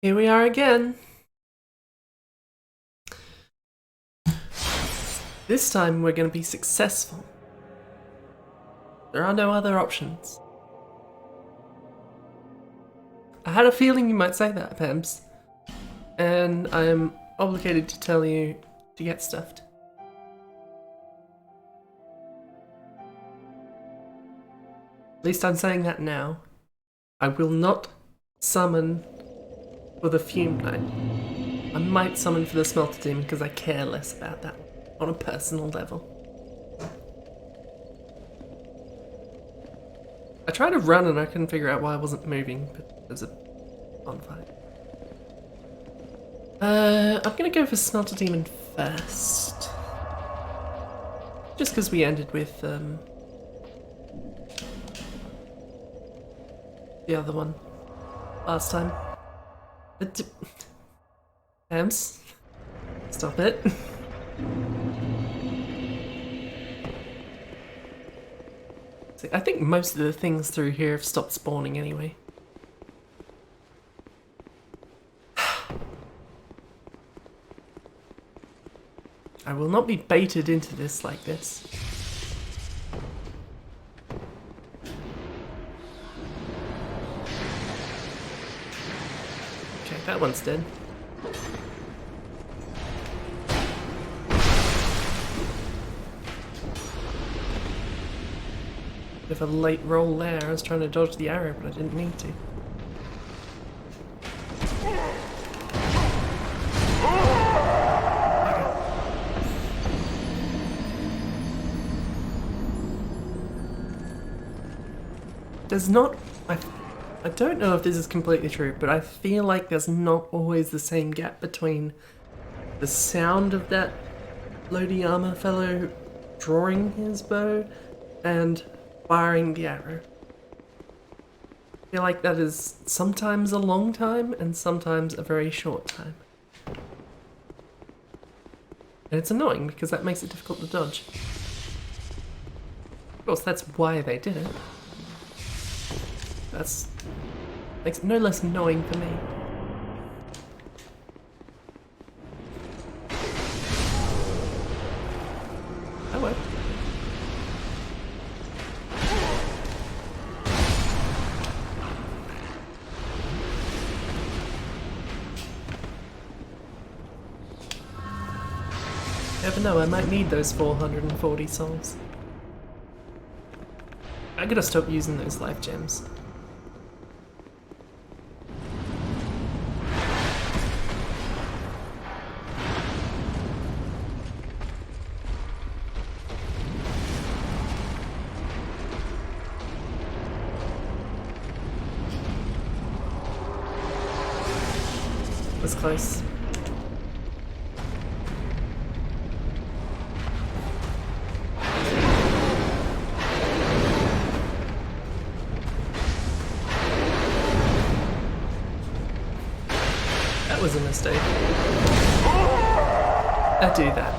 Here we are again. This time we're going to be successful. There are no other options. I had a feeling you might say that, Pems. And I am obligated to tell you to get stuffed. At least I'm saying that now. I will not summon for the Fume Knight. I might summon for the Smelter Demon because I care less about that on a personal level. I tried to run and I couldn't figure out why I wasn't moving, but there's a bonfire. I'm gonna go for Smelter Demon first. Just because we ended with the other one last time. Ems, stop it. See, I think most of the things through here have stopped spawning anyway. I will not be baited into this like this. Okay, that one's dead. Bit of a late roll there. I was trying to dodge the arrow, but I didn't need to. There's not... I don't know if this is completely true, but I feel like there's not always the same gap between the sound of that Lodiama fellow drawing his bow and firing the arrow. I feel like that is sometimes a long time and sometimes a very short time. And it's annoying because that makes it difficult to dodge. Of course, that's why they did it. That's makes it no less annoying for me. Oh well. Never know, I might need those 440 souls. I gotta stop using those life gems. Was close. That was a mistake. I do that.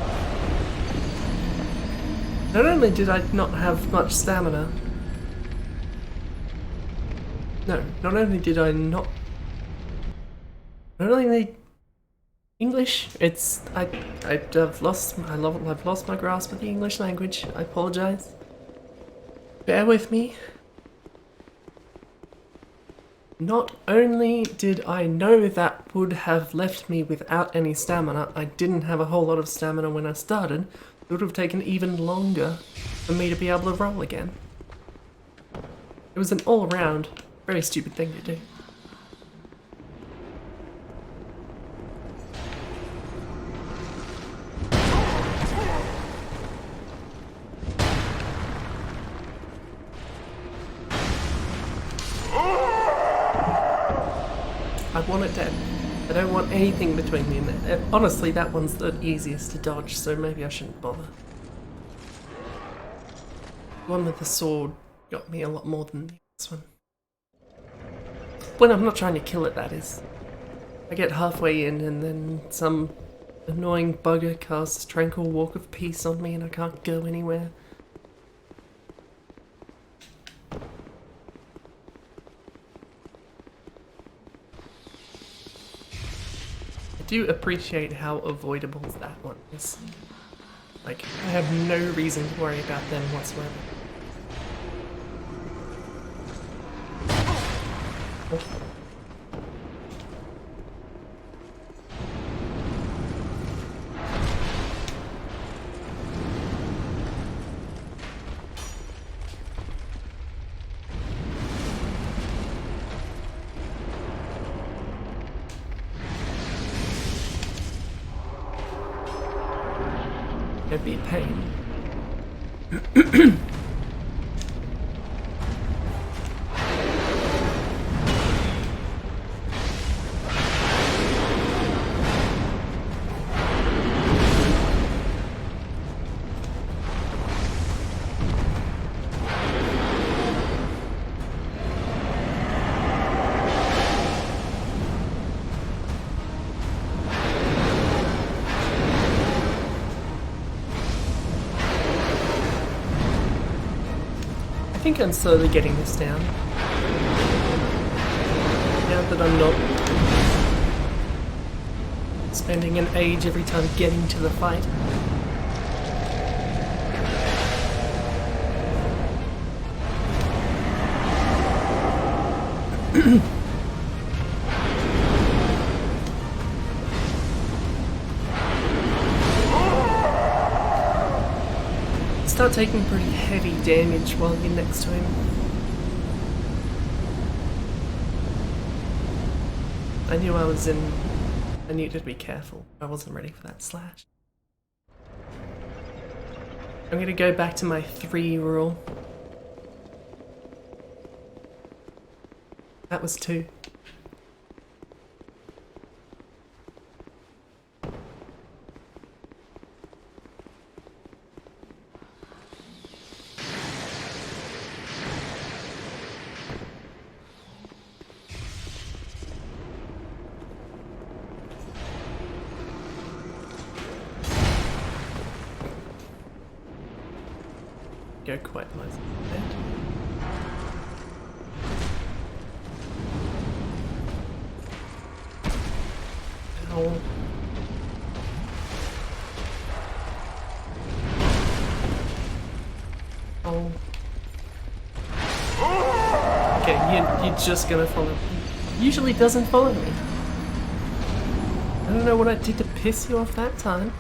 Not only did I not have much stamina. No, not only did I not... Not only English, it's... I've lost my grasp of the English language. I apologize. Bear with me. Not only did I know that would have left me without any stamina, I didn't have a whole lot of stamina when I started. It would have taken even longer for me to be able to roll again. It was an all-round, very stupid thing to do. I want it dead. I don't want anything between me and it. Honestly, that one's the easiest to dodge, so maybe I shouldn't bother. The one with the sword got me a lot more than this one. When I'm not trying to kill it, that is. I get halfway in and then some annoying bugger casts Tranquil Walk of Peace on me and I can't go anywhere. do appreciate how avoidable that one is. Like, I have no reason to worry about them whatsoever. Oh. It'd be a pain. I think I'm slowly getting this down. Now that I'm not spending an age every time getting to the fight. Start taking pretty heavy damage while you're next to him. I needed to be careful. I wasn't ready for that slash. I'm gonna go back to my 3 rule. That was 2. Go quite close to that. Ow. Oh. Okay, you're just gonna follow me. Usually doesn't follow me. I don't know what I did to piss you off that time.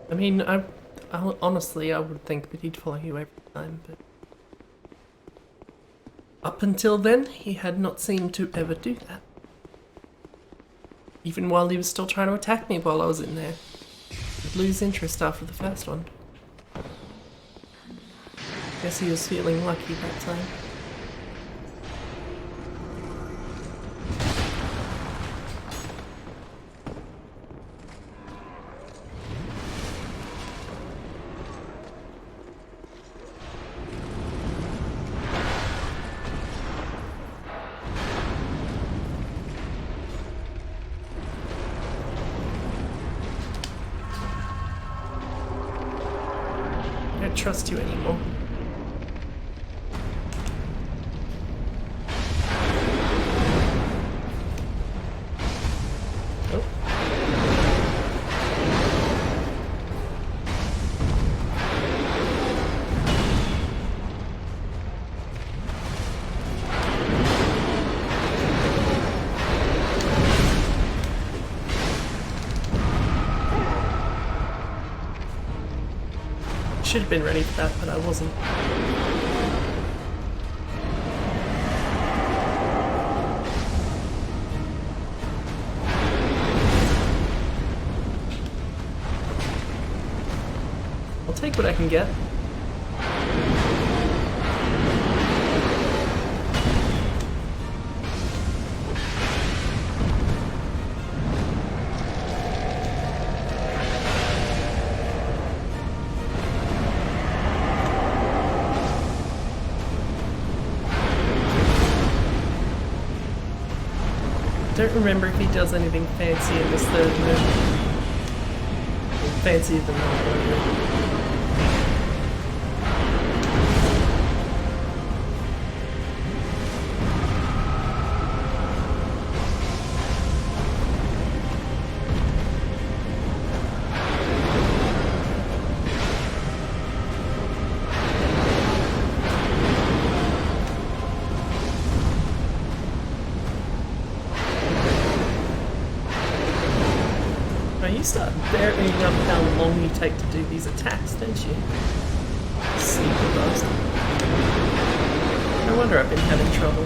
I mean, honestly, I would think that he'd follow you every time, but up until then, he had not seemed to ever do that. Even while he was still trying to attack me while I was in there. He'd lose interest after the first one. Guess he was feeling lucky that time. I don't trust you anymore. Oh. Should have been ready for that, but I wasn't. I'll take what I can get. Don't remember if he does anything fancy in this third move. Fancier than that. you start varying up how long you take to do these attacks, don't you? Sneaky bastard. No wonder I've been having trouble.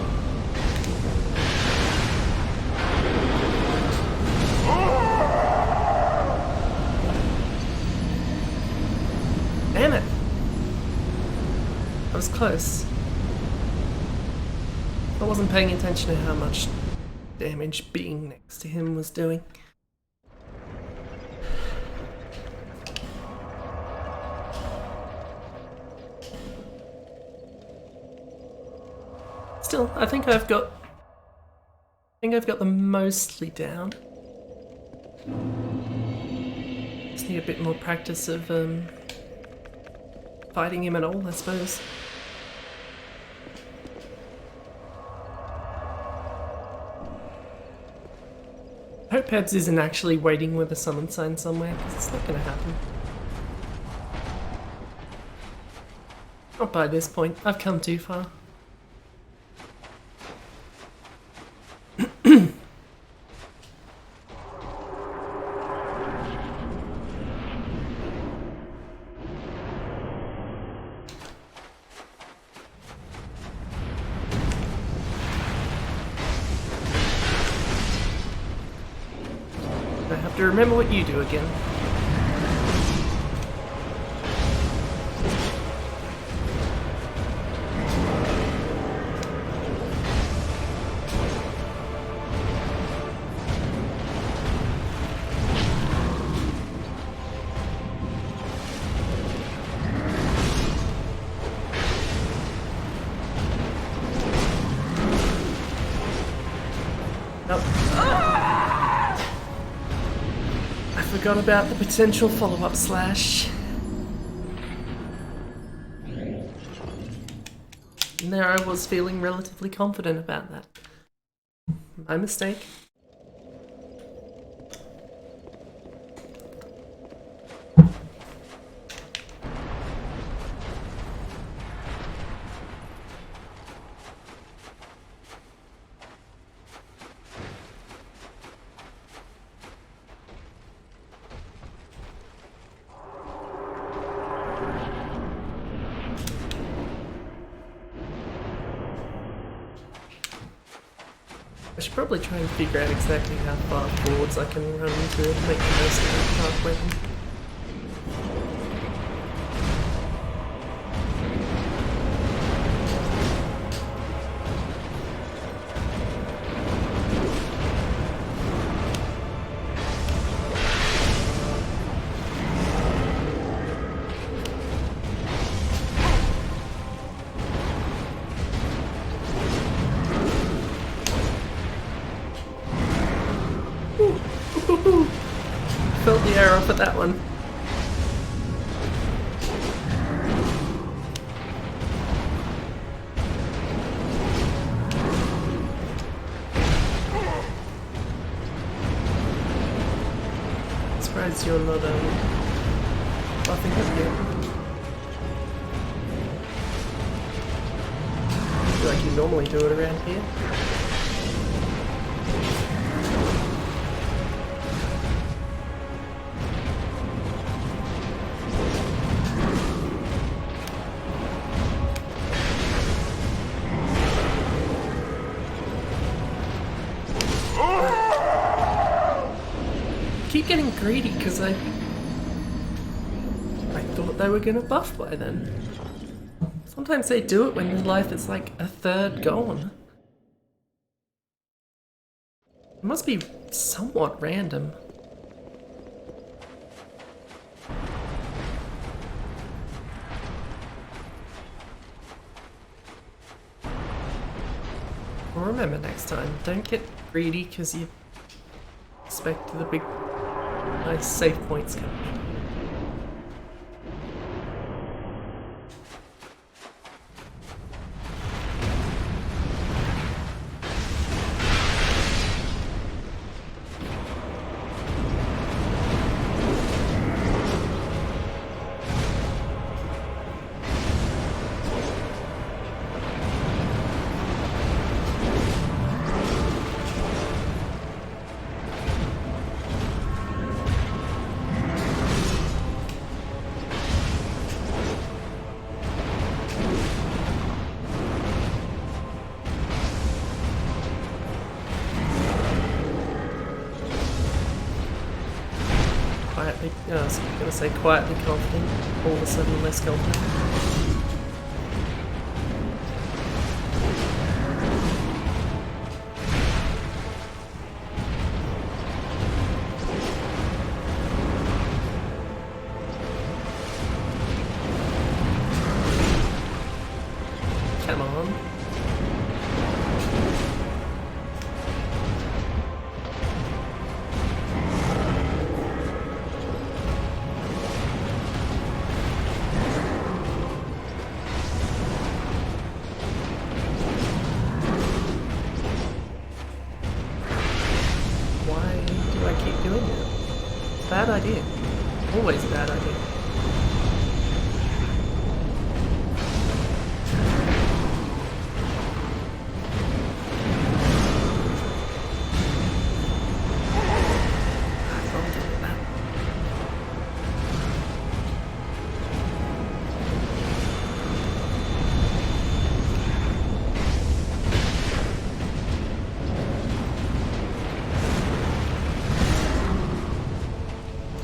Damn it! I was close. I wasn't paying attention to how much damage being next to him was doing. Still, I think I've got them mostly down. Just need a bit more practice of fighting him at all, I suppose. I hope Pebs isn't actually waiting with a summon sign somewhere, because it's not going to happen. Not by this point, I've come too far. I have to remember what you do again. Nope. I forgot about the potential follow-up slash. And there I was feeling relatively confident about that. My mistake. I should probably try and figure out exactly how far forwards I can run to make the most of that dark weapon. Felt the air off at that one. Surprised you're not buffing up yet. I feel like you normally do it around here. Keep getting greedy because I thought they were gonna buff by then. Sometimes they do it when your life is like a third gone. It must be somewhat random. Well, remember next time, don't get greedy because you expect the big nice safe points coming. quietly, I was gonna say quietly confident, all of a sudden less confident. Come on. Why do I keep doing that? Bad idea. Always a bad idea.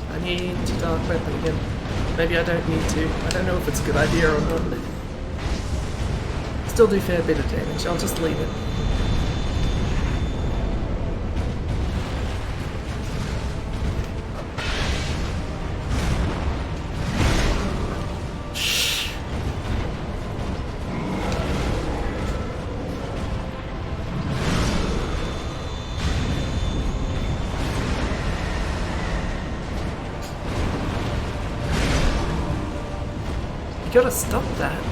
I need to dark weapon again. Maybe I don't need to. I don't know if it's a good idea or not. Still do a fair bit of damage. I'll just leave it. Shh. You gotta stop that.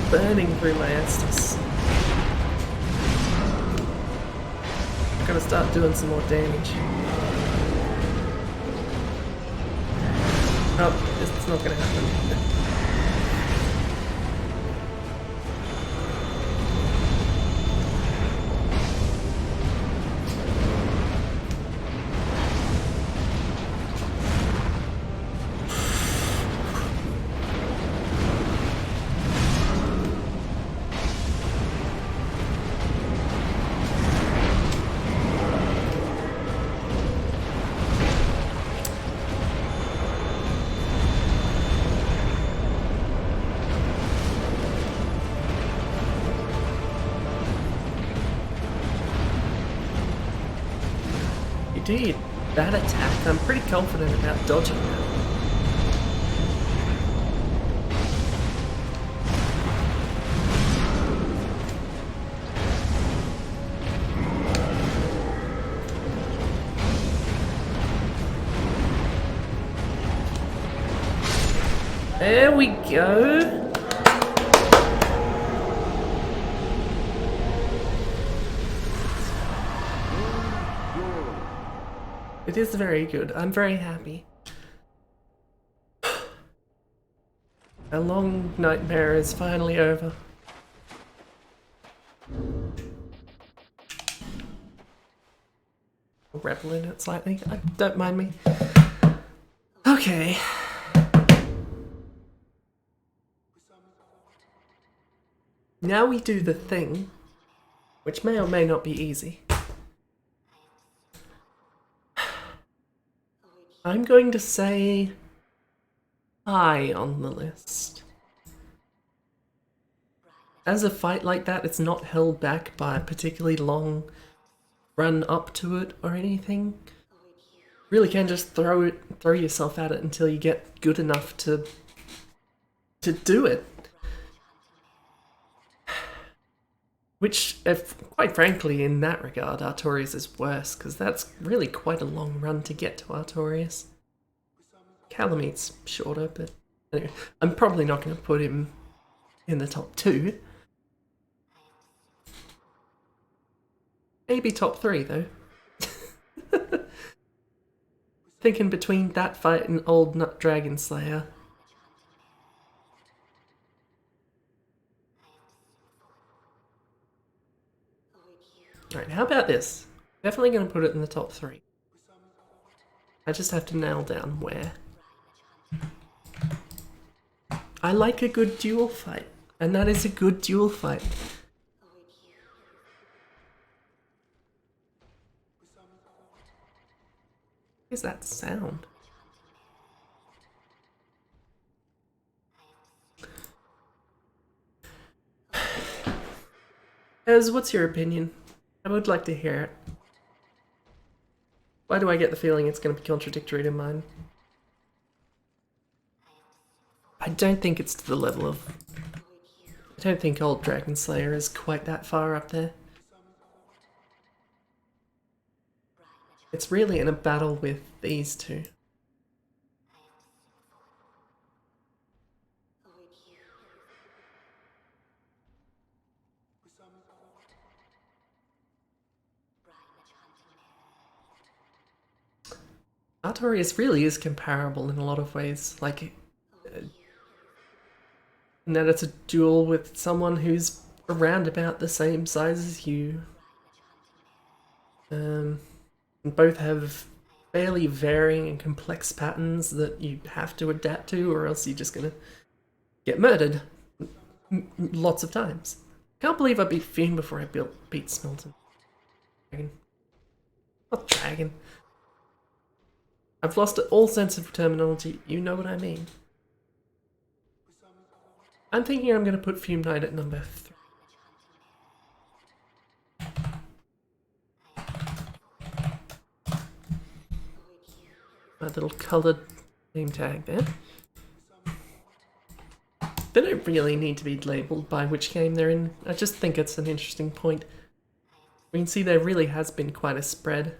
Burning through my Estus. I'm gonna start doing some more damage. Oh, it's not gonna happen. Indeed, that attack, I'm pretty confident about dodging that. There we go. It is very good. I'm very happy. A long nightmare is finally over. I'll revel in it slightly. Don't mind me. Okay. Now we do the thing, which may or may not be easy. I'm going to say high on the list. As a fight like that, it's not held back by a particularly long run up to it or anything. Really can just throw yourself at it until you get good enough to do it. Which, quite frankly, in that regard, Artorias is worse, because that's really quite a long run to get to Artorias. Calamete's shorter, but anyway, I'm probably not going to put him in the top 2. Maybe top 3, though. Thinking between that fight and Old Nut Dragon Slayer. Alright, how about this? Definitely going to put it in the top 3. I just have to nail down where. I like a good duel fight, and that is a good duel fight. What is that sound? Ez, what's your opinion? I would like to hear it. Why do I get the feeling it's going to be contradictory to mine? I don't think it's to the level of... I don't think old Dragon Slayer is quite that far up there. It's really in a battle with these two. Artorias really is comparable in a lot of ways, like in that it's a duel with someone who's around about the same size as you. And both have fairly varying and complex patterns that you have to adapt to, or else you're just gonna get murdered lots of times. Can't believe I beat Fiend before I beat Smelton. Dragon. Not Dragon. I've lost all sense of terminology, you know what I mean. I'm thinking I'm going to put Fume Knight at number 3. My little coloured name tag there. They don't really need to be labelled by which game they're in. I just think it's an interesting point. We can see there really has been quite a spread.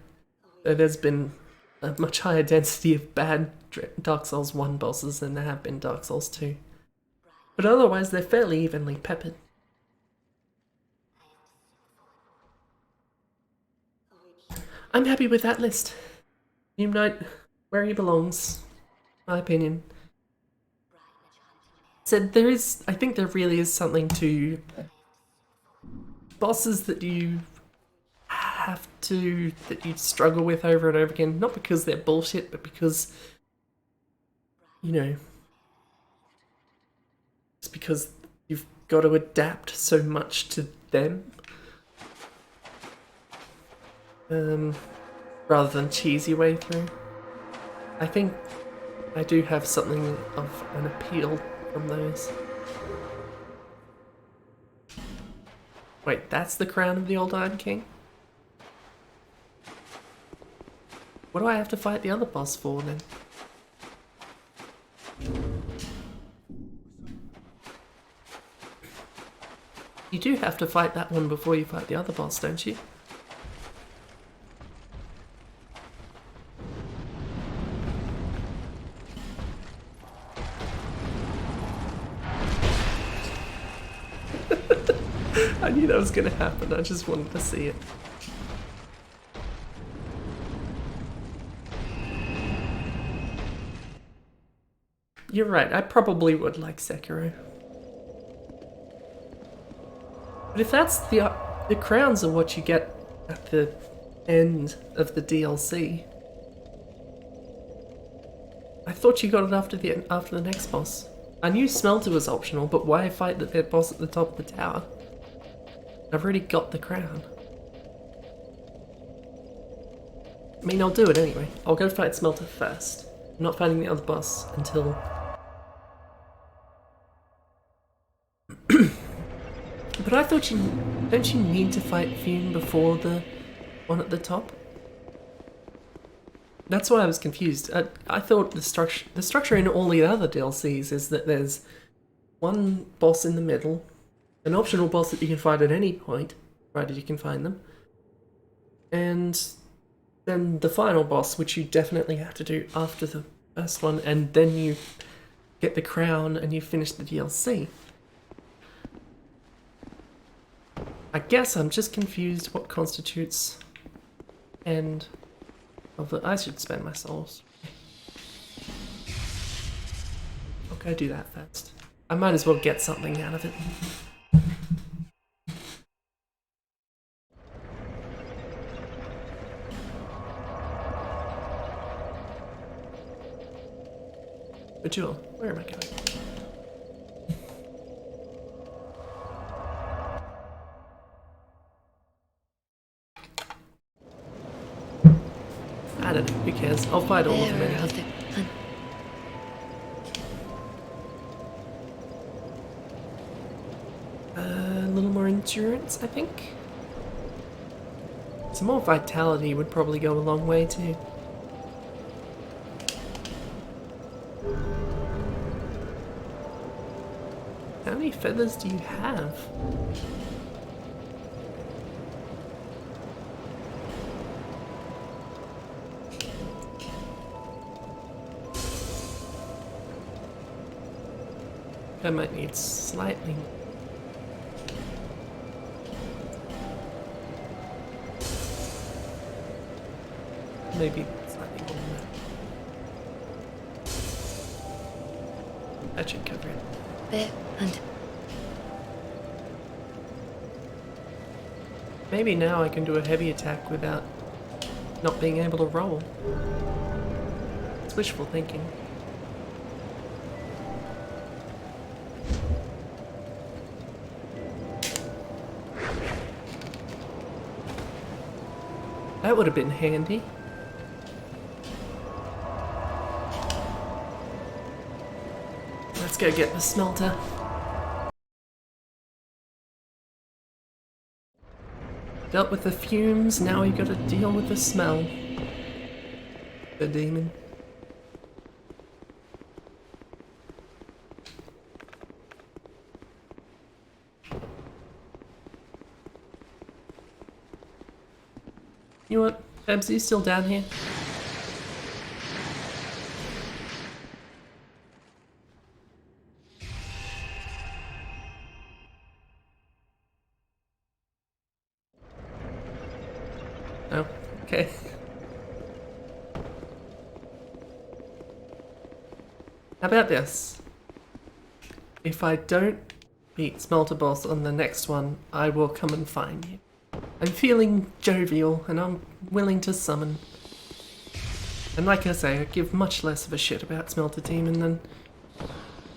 Though there's been a much higher density of bad Dark Souls 1 bosses than there have been Dark Souls 2. But otherwise they're fairly evenly peppered. I'm happy with that list. Fume Knight, where he belongs, my opinion. So there is, I think there really is something to bosses that you that you struggle with over and over again, not because they're bullshit, but because, you know, it's because you've got to adapt so much to them. Rather than cheesy way through. I think I do have something of an appeal from those. Wait, that's the crown of the Old Iron King? What do I have to fight the other boss for then? You do have to fight that one before you fight the other boss, don't you? I knew that was going to happen, I just wanted to see it. You're right, I probably would like Sekiro. But if that's the crowns are what you get at the end of the DLC, I thought you got it after the next boss. I knew Smelter was optional, but why fight the boss at the top of the tower? I've already got the crown. I mean, I'll do it anyway. I'll go fight Smelter first. I'm not fighting the other boss until... But I thought don't you need to fight Fume before the one at the top? That's why I was confused. I thought the structure in all the other DLCs is that there's one boss in the middle, an optional boss that you can fight at any point, provided you can find them, and then the final boss, which you definitely have to do after the first one, and then you get the crown and you finish the DLC. I guess I'm just confused what constitutes end of the... I should spend my souls. I'll go do that first. I might as well get something out of it. Bajul, where am I going? I don't know, who cares? I'll fight all of them anyway. A little more endurance, I think. Some more vitality would probably go a long way too. How many feathers do you have? I might need slightly. Maybe slightly more than that. That should cover it. There and Maybe now I can do a heavy attack without not being able to roll. It's wishful thinking. That would have been handy. Let's go get the smelter. Dealt with the fumes, now we gotta deal with the smell. The demon. You know what? Babsy's still down here. Oh, okay. How about this? If I don't beat Smelter Boss on the next one, I will come and find you. I'm feeling jovial and I'm willing to summon. And like I say, I give much less of a shit about Smelter Demon than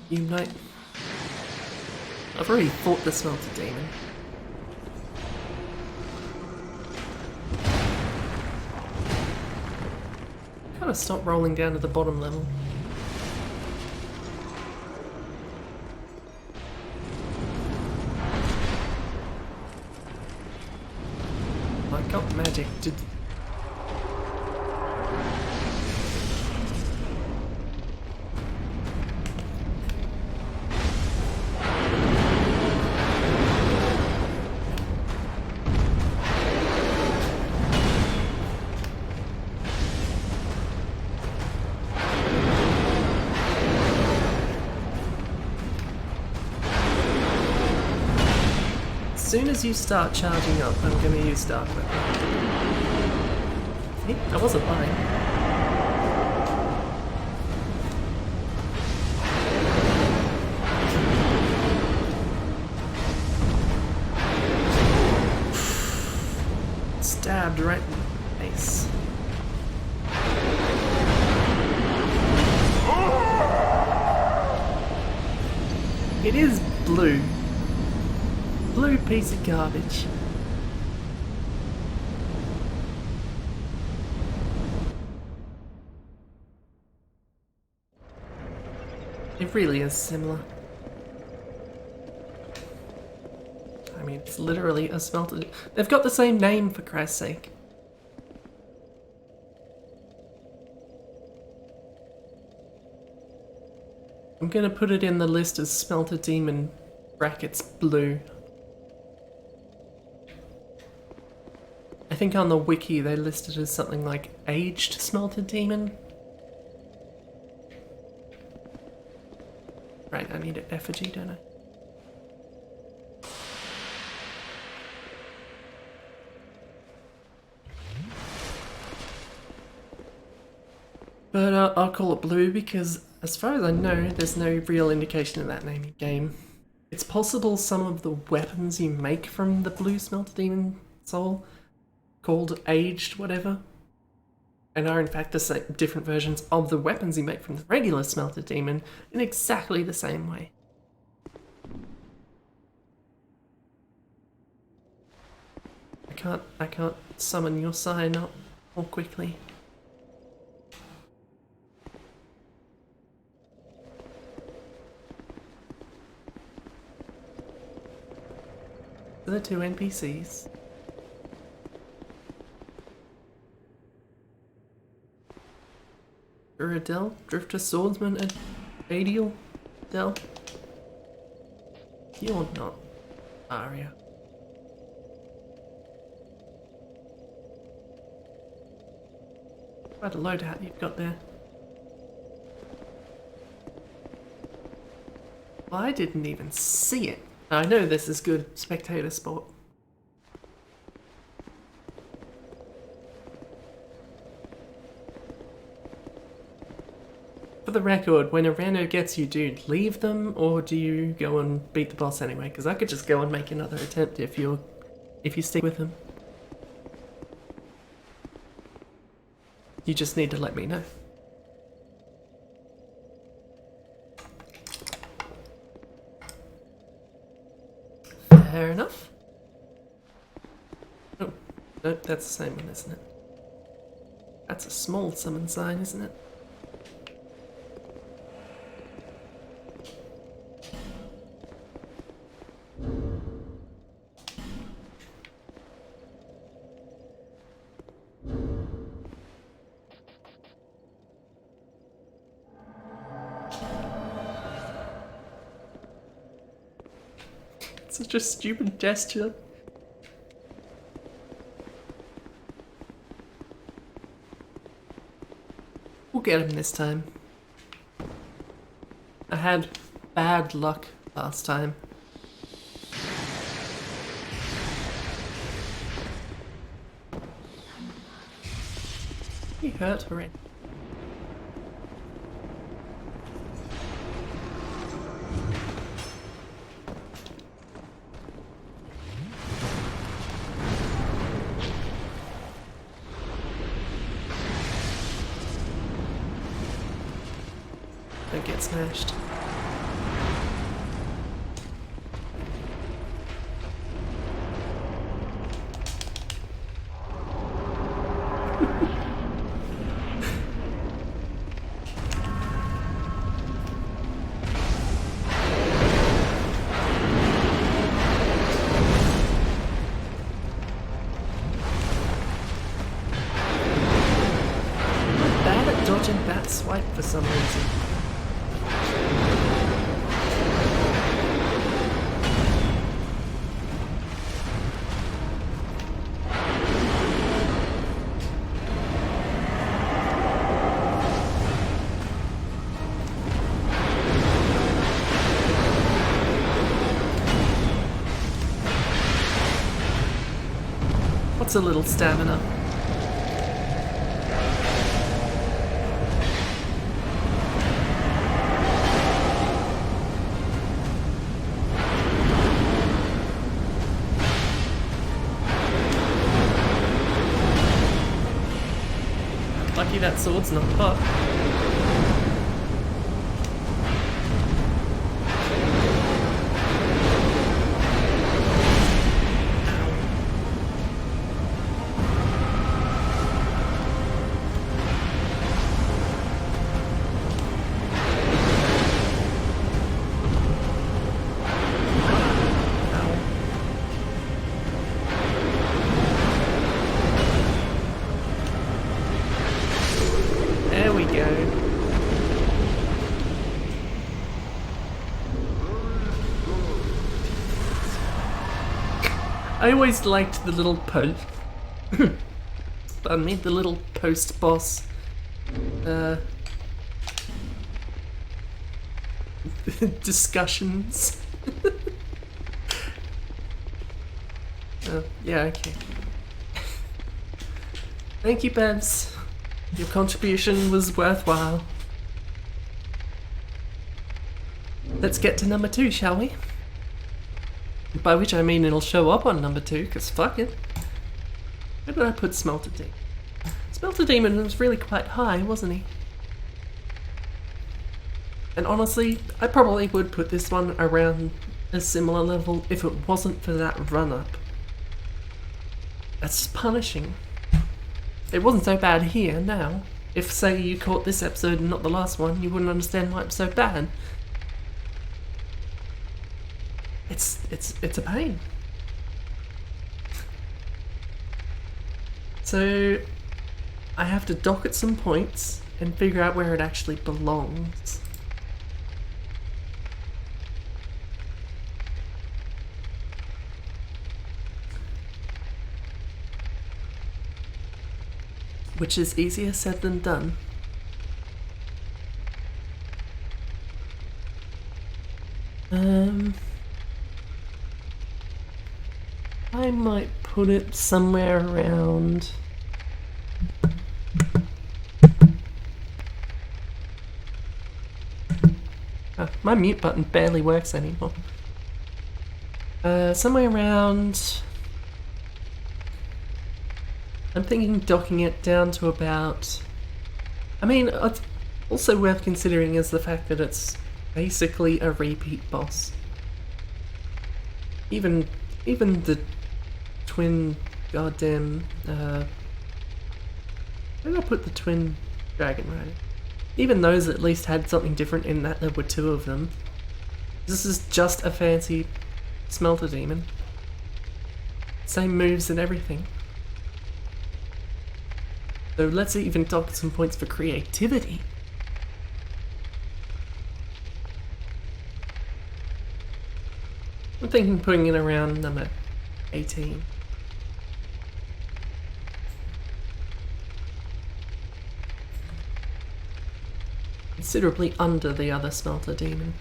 you might. I've already fought the Smelter Demon. Gotta stop rolling down to the bottom level. I got magic. Did As soon as you start charging up, I'm going to use Dark Weapon. See? I wasn't lying. Stabbed right in the face. It is blue. Blue piece of garbage. It really is similar. I mean, it's literally a smelter. They've got the same name, for Christ's sake. I'm gonna put it in the list as Smelter Demon brackets blue. I think on the wiki they listed as something like aged Smelter Demon. Right, I need an effigy, don't I? But I'll call it blue because as far as I know, there's no real indication of that name in game. It's possible some of the weapons you make from the blue Smelter Demon soul, called aged whatever, and are in fact the same, different versions of the weapons you make from the regular Smelter Demon in exactly the same way. I can't summon your sign up more quickly. The two NPCs. Uradel, Drifter, Swordsman, and Radial Del. You're not Arya. Quite a loadout you've got there. I didn't even see it. I know this is good spectator sport. For the record, when a rando gets you, do you leave them or do you go and beat the boss anyway? Because I could just go and make another attempt if you stick with them. You just need to let me know. Fair enough. Oh, nope, that's the same one, isn't it? That's a small summon sign, isn't it? Such a stupid gesture. We'll get him this time. I had bad luck last time. He hurt her in. Don't get smashed. I'm bad at dodging that swipe for some reason. What's a little stamina? Lucky that sword's not hot. There we go. I always liked the little pardon me, the little post-boss discussions. Oh, yeah, okay. Thank you, Bebs. Your contribution was worthwhile. Let's get to number 2, shall we? By which I mean it'll show up on number 2, because fuck it. Where did I put Smelter D? It's Smelter Demon was really quite high, wasn't he? And honestly, I probably would put this one around a similar level if it wasn't for that run-up. That's punishing. It wasn't so bad here now. If, say, you caught this episode and not the last one, you wouldn't understand why it's so bad. It's a pain. So, I have to dock at some points and figure out where it actually belongs. Which is easier said than done. I might put it somewhere around... Oh, my mute button barely works anymore. Somewhere around... I'm thinking docking it down to about... I mean, it's also worth considering is the fact that it's basically a repeat boss. Even the twin goddamn... where did I put the twin dragon rider? Even those at least had something different in that there were two of them. This is just a fancy smelter demon. Same moves and everything. So let's even dock some points for creativity. I'm thinking putting it around number 18. Considerably under the other smelter demon.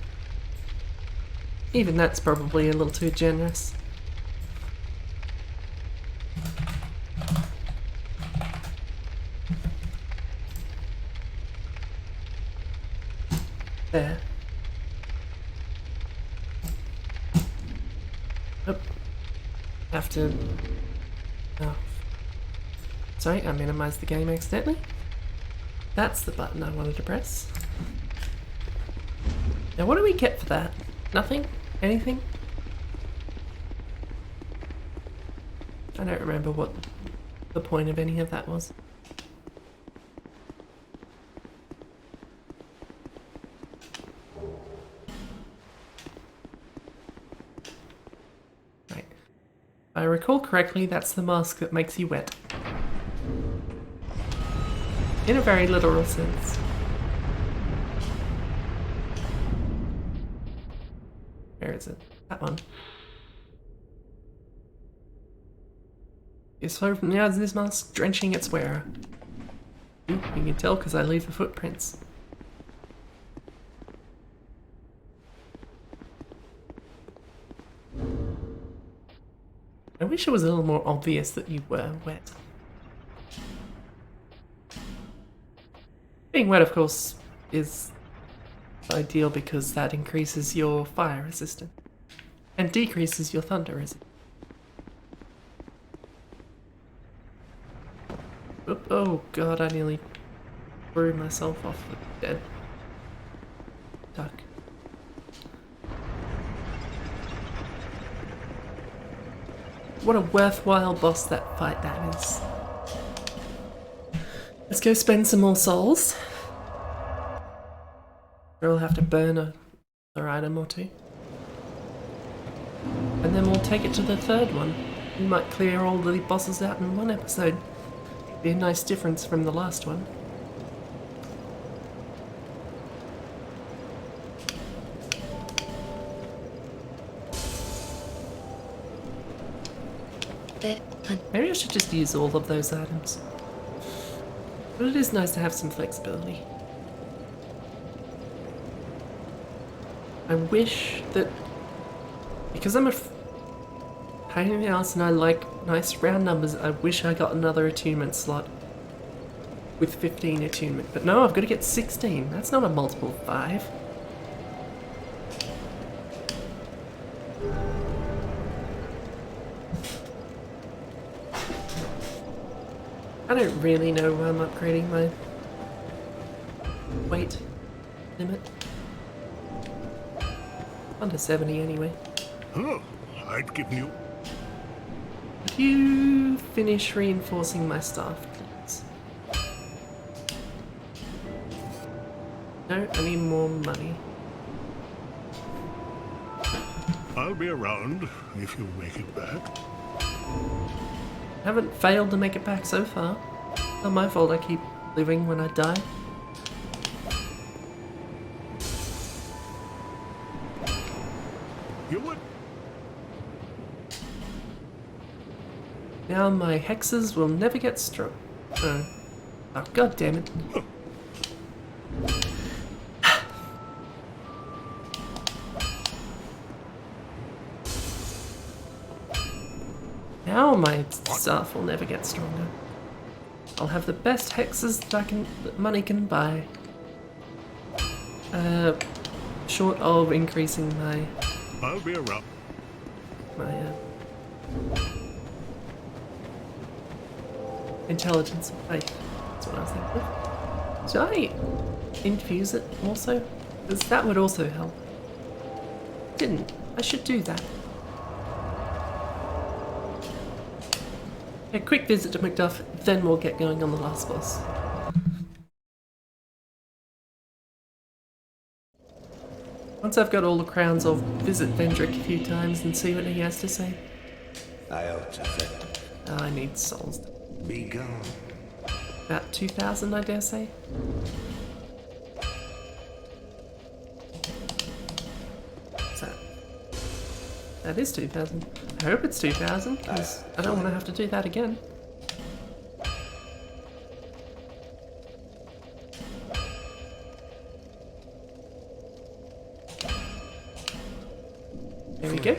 Even that's probably a little too generous. There. Oh. Have to... Oh. Sorry, I minimized the game accidentally. That's the button I wanted to press. Now what do we get for that? Nothing? Anything? I don't remember what the point of any of that was. Right. If I recall correctly, that's the mask that makes you wet. In a very literal sense. Where is it? That one. Is so now is this mask drenching its wearer? Ooh, you can tell because I leave the footprints. I wish it was a little more obvious that you were wet. Being wet, of course, is ideal because that increases your fire resistance and decreases your thunder resistance. Oop, oh god, I nearly threw myself off the dead duck. What a worthwhile boss that fight that is. Let's go spend some more souls. Or we'll have to burn another item or two. And then we'll take it to the third one. We might clear all the bosses out in one episode. Be a nice difference from the last one. Maybe I should just use all of those items. But it is nice to have some flexibility. I wish that, because I'm a pain in the ass and I like nice round numbers, I wish I got another attunement slot with 15 attunement. But no, I've got to get 16. That's not a multiple of 5. I don't really know why I'm upgrading my weight limit. Under 70 anyway. Oh, I'd give you. Could you finish reinforcing my staff, please? No, I need more money. I'll be around if you make it back. Haven't failed to make it back so far. Not my fault I keep living when I die. You would. Now my hexes will never get strong. Oh. Oh, god damn it. Now my staff will never get stronger. I'll have the best hexes that money can buy. Short of increasing my I'll be around. Intelligence and faith. That's what I was thinking of. Should I infuse it also? Because that would also help. Didn't. I should do that. A quick visit to Macduff, then we'll get going on the last boss. Once I've got all the crowns, I'll visit Vendrick a few times and see what he has to say. I ought to thank. I need souls. Be gone. About 2,000, I dare say. What's that? That is 2,000. I hope it's 2,000, because I don't want to have to do that again. There we go.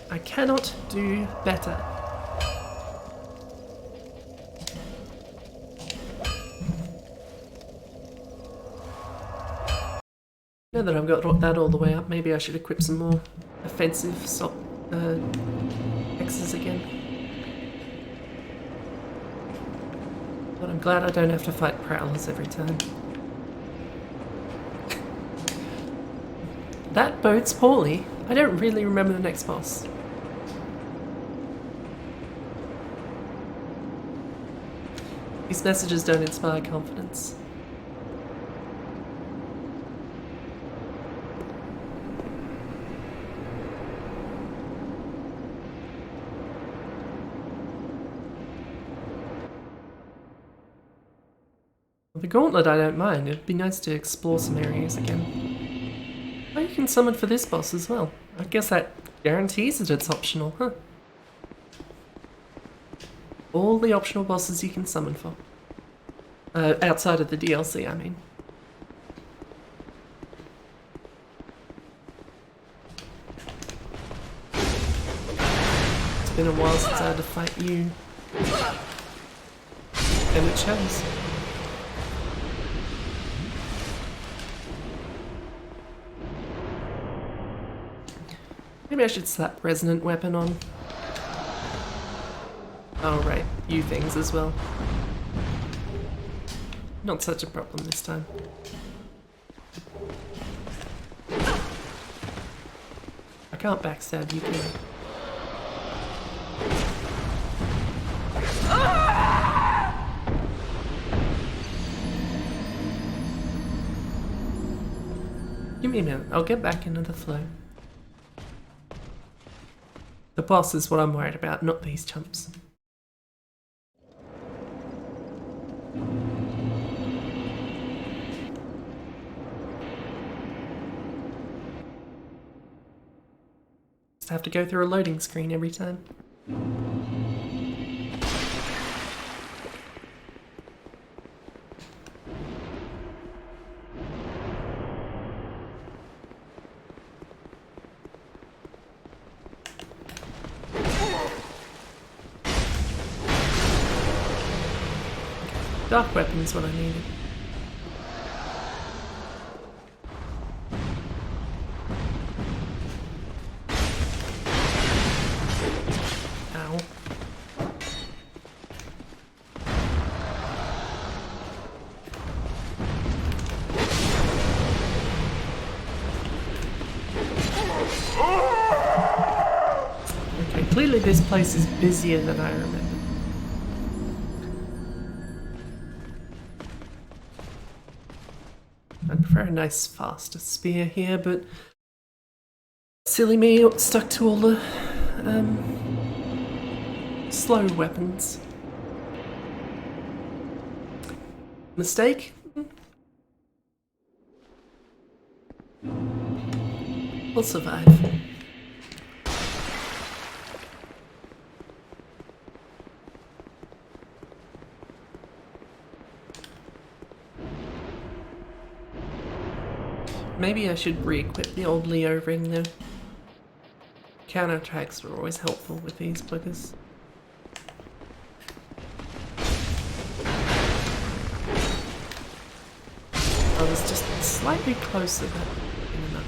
I cannot do better. Now that I've got that all the way up, maybe I should equip some more offensive hexes again. But I'm glad I don't have to fight prowlers every time. That bodes poorly. I don't really remember the next boss. These messages don't inspire confidence. The gauntlet I don't mind. It'd be nice to explore some areas again. Oh, you can summon for this boss as well. I guess that guarantees that it's optional, huh? All the optional bosses you can summon for. Outside of the DLC, I mean. It's been a while since I had to fight you. And it shows. Maybe I should slap resonant weapon on. Oh right, you things as well. Not such a problem this time. I can't backstab you, can I? Give me a minute, I'll get back into the flow. The boss is what I'm worried about, not these chumps. Just have to go through a loading screen every time. Dark weapon's what I needed. Ow. Clearly this place is busier than I remember. I'd prefer a nice faster spear here, but silly me stuck to all the slow weapons. Mistake? We'll survive. Maybe I should re-equip the old Leo ring though. Counterattacks are always helpful with these buggers. I was just slightly closer than enough.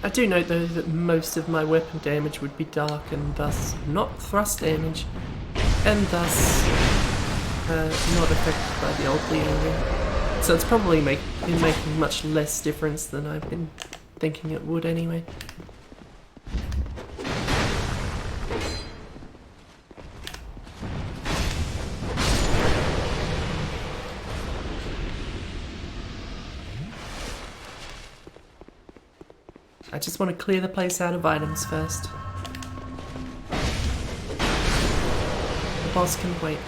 I do note though that most of my weapon damage would be dark and thus not thrust damage, and thus not affected by the old Leo ring. So it's probably been making much less difference than I've been thinking it would anyway. I just want to clear the place out of items first. The boss can wait.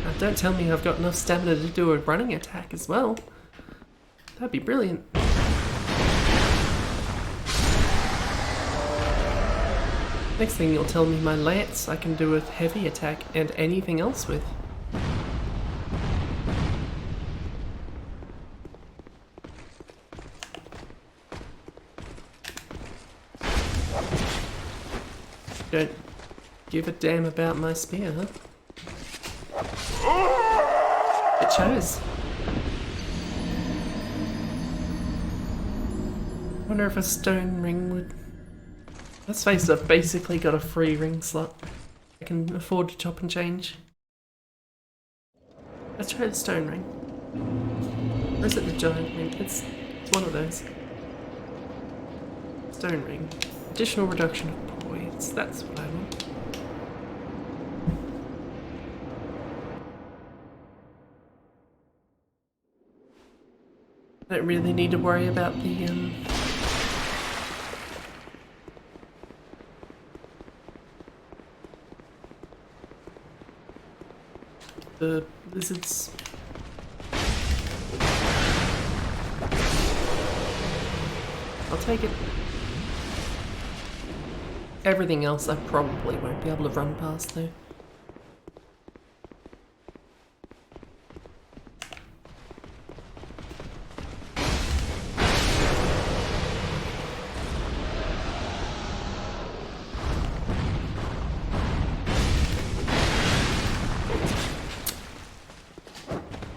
Now don't tell me I've got enough stamina to do a running attack as well. That'd be brilliant. Next thing you'll tell me my lance I can do a heavy attack and anything else with. Don't give a damn about my spear, huh? It shows. Wonder if a stone ring would... Let's face it, I've basically got a free ring slot. I can afford to chop and change. Let's try the stone ring. Or is it the giant ring? It's one of those. Stone ring. Additional reduction of points. That's what I want. I don't really need to worry about the lizards. I'll take it. Everything else I probably won't be able to run past though.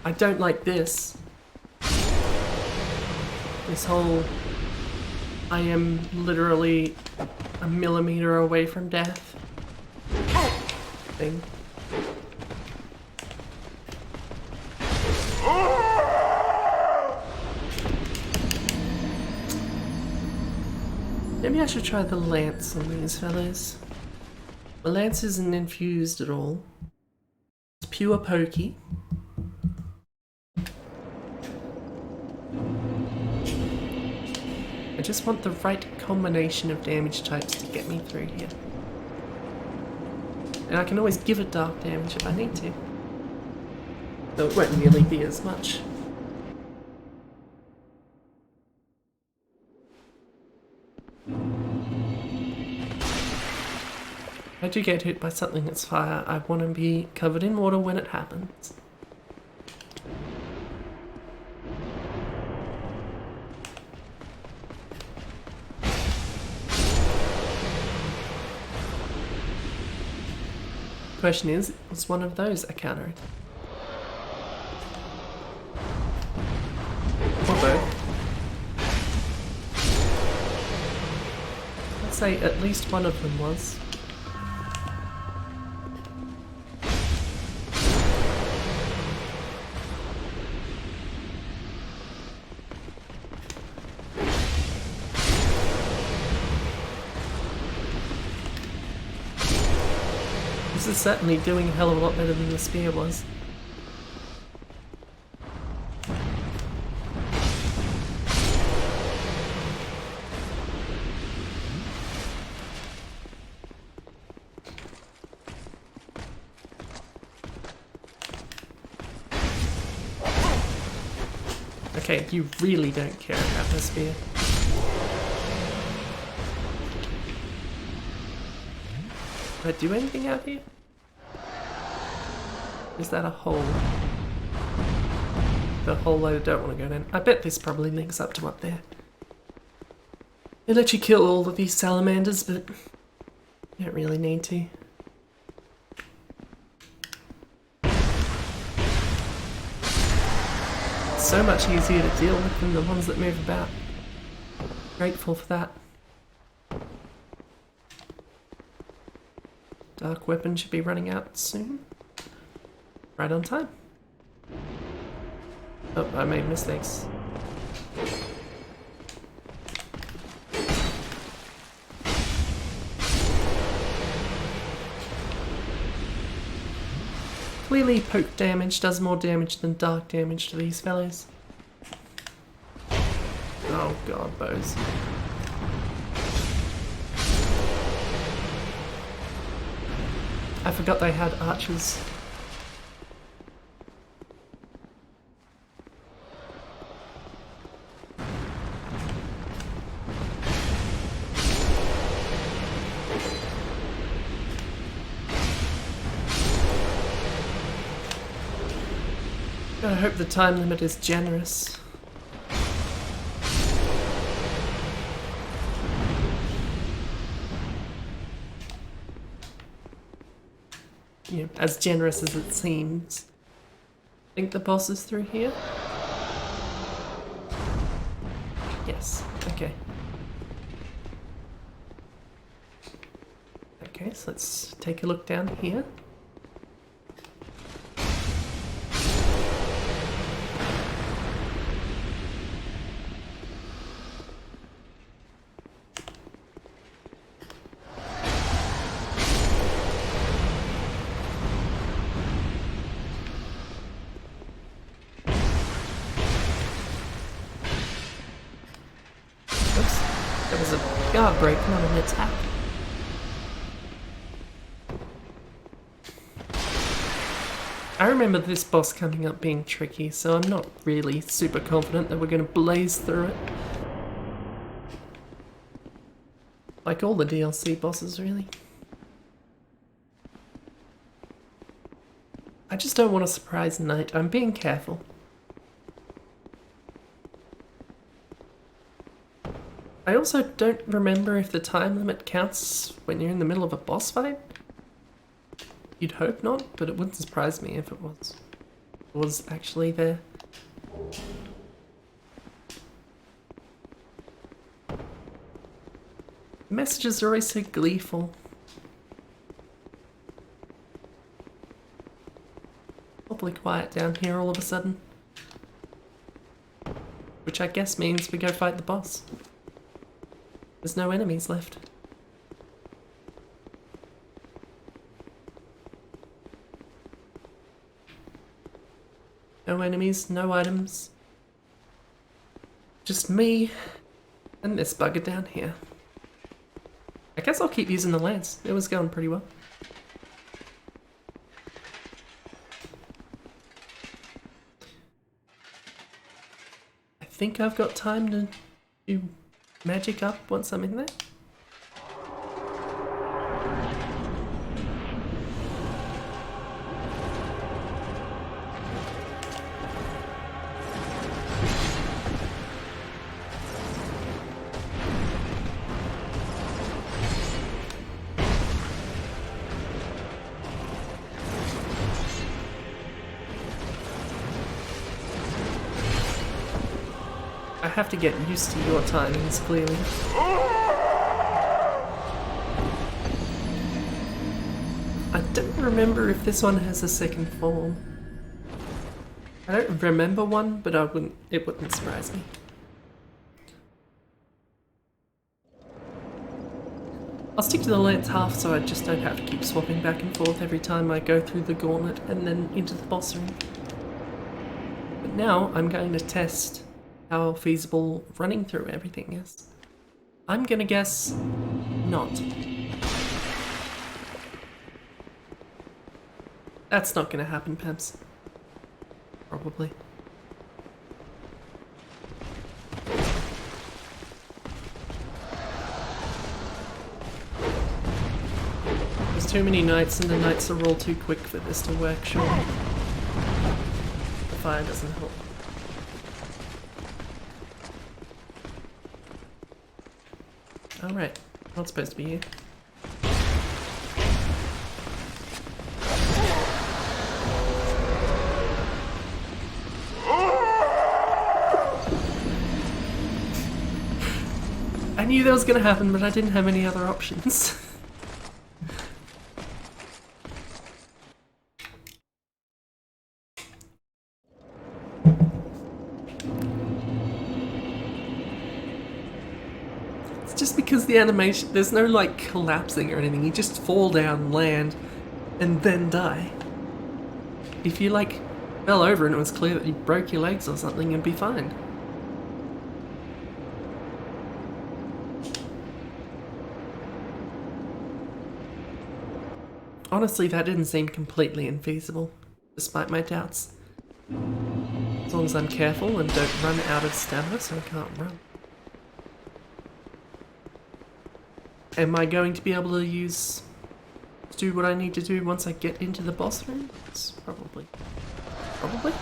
I don't like this. This whole I am literally a millimeter away from death thing. Maybe I should try the lance on these fellas. The lance isn't infused at all. It's pure pokey. I just want the right combination of damage types to get me through here. And I can always give it dark damage if I need to. Though it won't really be as much. If I do get hit by something that's fire, I want to be covered in water when it happens. question is, was one of those a counter? Or both. I'd say at least one of them was. This is certainly doing a hell of a lot better than the spear was. Okay, you really don't care about the spear. Did I do anything out here? Is that a hole? The hole I don't want to go down. I bet this probably links up to up there. They let you kill all of these salamanders, but you don't really need to. So much easier to deal with than the ones that move about. Grateful for that. Dark weapon should be running out soon. Right on time. Oh, I made mistakes. Clearly poke damage does more damage than dark damage to these fellows. Oh god, bows. I forgot they had archers. I hope the time limit is generous. Yeah, as generous as it seems. I think the boss is through here? Yes, okay. Okay, so let's take a look down here. That was a guard break, not an attack. I remember this boss coming up being tricky, so I'm not really super confident that we're going to blaze through it. Like all the DLC bosses, really. I just don't want to surprise Knight. I'm being careful. I also don't remember if the time limit counts when you're in the middle of a boss fight. You'd hope not, but it wouldn't surprise me if it was actually there. The messages are always so gleeful. Awfully quiet down here all of a sudden. Which I guess means we go fight the boss. There's no enemies left. No enemies, no items. Just me and this bugger down here. I guess I'll keep using the lance. It was going pretty well. I think I've got time to do magic up once I'm in there. have to get used to your timings, clearly. I don't remember if this one has a second form. I don't remember one, but it wouldn't surprise me. I'll stick to the lance half so I just don't have to keep swapping back and forth every time I go through the gauntlet and then into the boss room. But now I'm going to test how feasible running through everything is. I'm gonna guess not. That's not gonna happen, Peps. Probably. There's too many knights and the knights are all too quick for this to work, sure. The fire doesn't help. Alright, not supposed to be you. I knew that was gonna happen, but I didn't have any other options. It's just because the animation, there's no like collapsing or anything, you just fall down, land, and then die. If you like fell over and it was clear that you broke your legs or something, you'd be fine. Honestly, that didn't seem completely infeasible, despite my doubts. As long as I'm careful and don't run out of stamina so I can't run. Am I going to be able to do what I need to do once I get into the boss room? Yes, probably. Probably?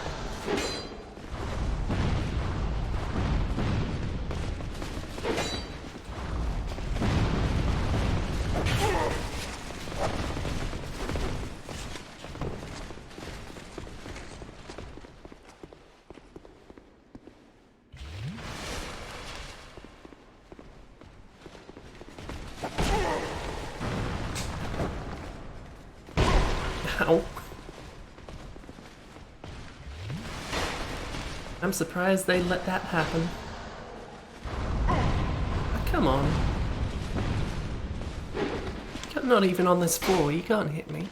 Ow. I'm surprised they let that happen. Come on. I'm not even on this floor, you can't hit me.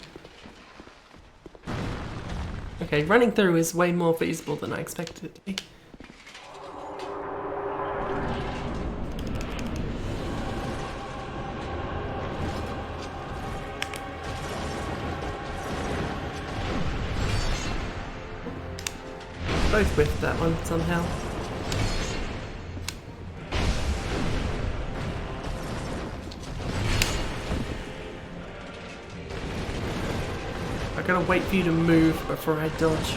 Okay, running through is way more feasible than I expected it to be. Both whiffed that one somehow. I gotta wait for you to move before I dodge.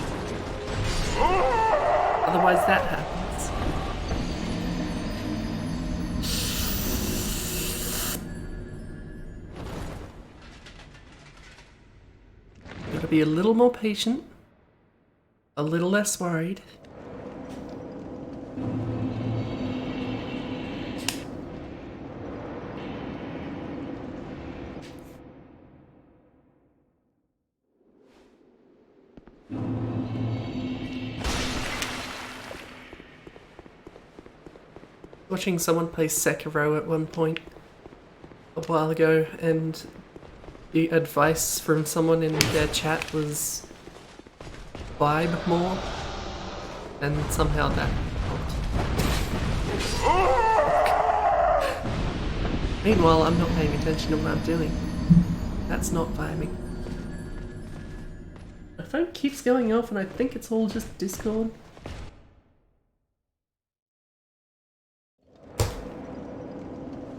Otherwise that happens. Gotta be a little more patient. A little less worried. Watching someone play Sekiro at one point a while ago, and the advice from someone in their chat was vibe more, and somehow that helped. Meanwhile, I'm not paying attention to what I'm doing. That's not vibing. My phone keeps going off and I think it's all just Discord.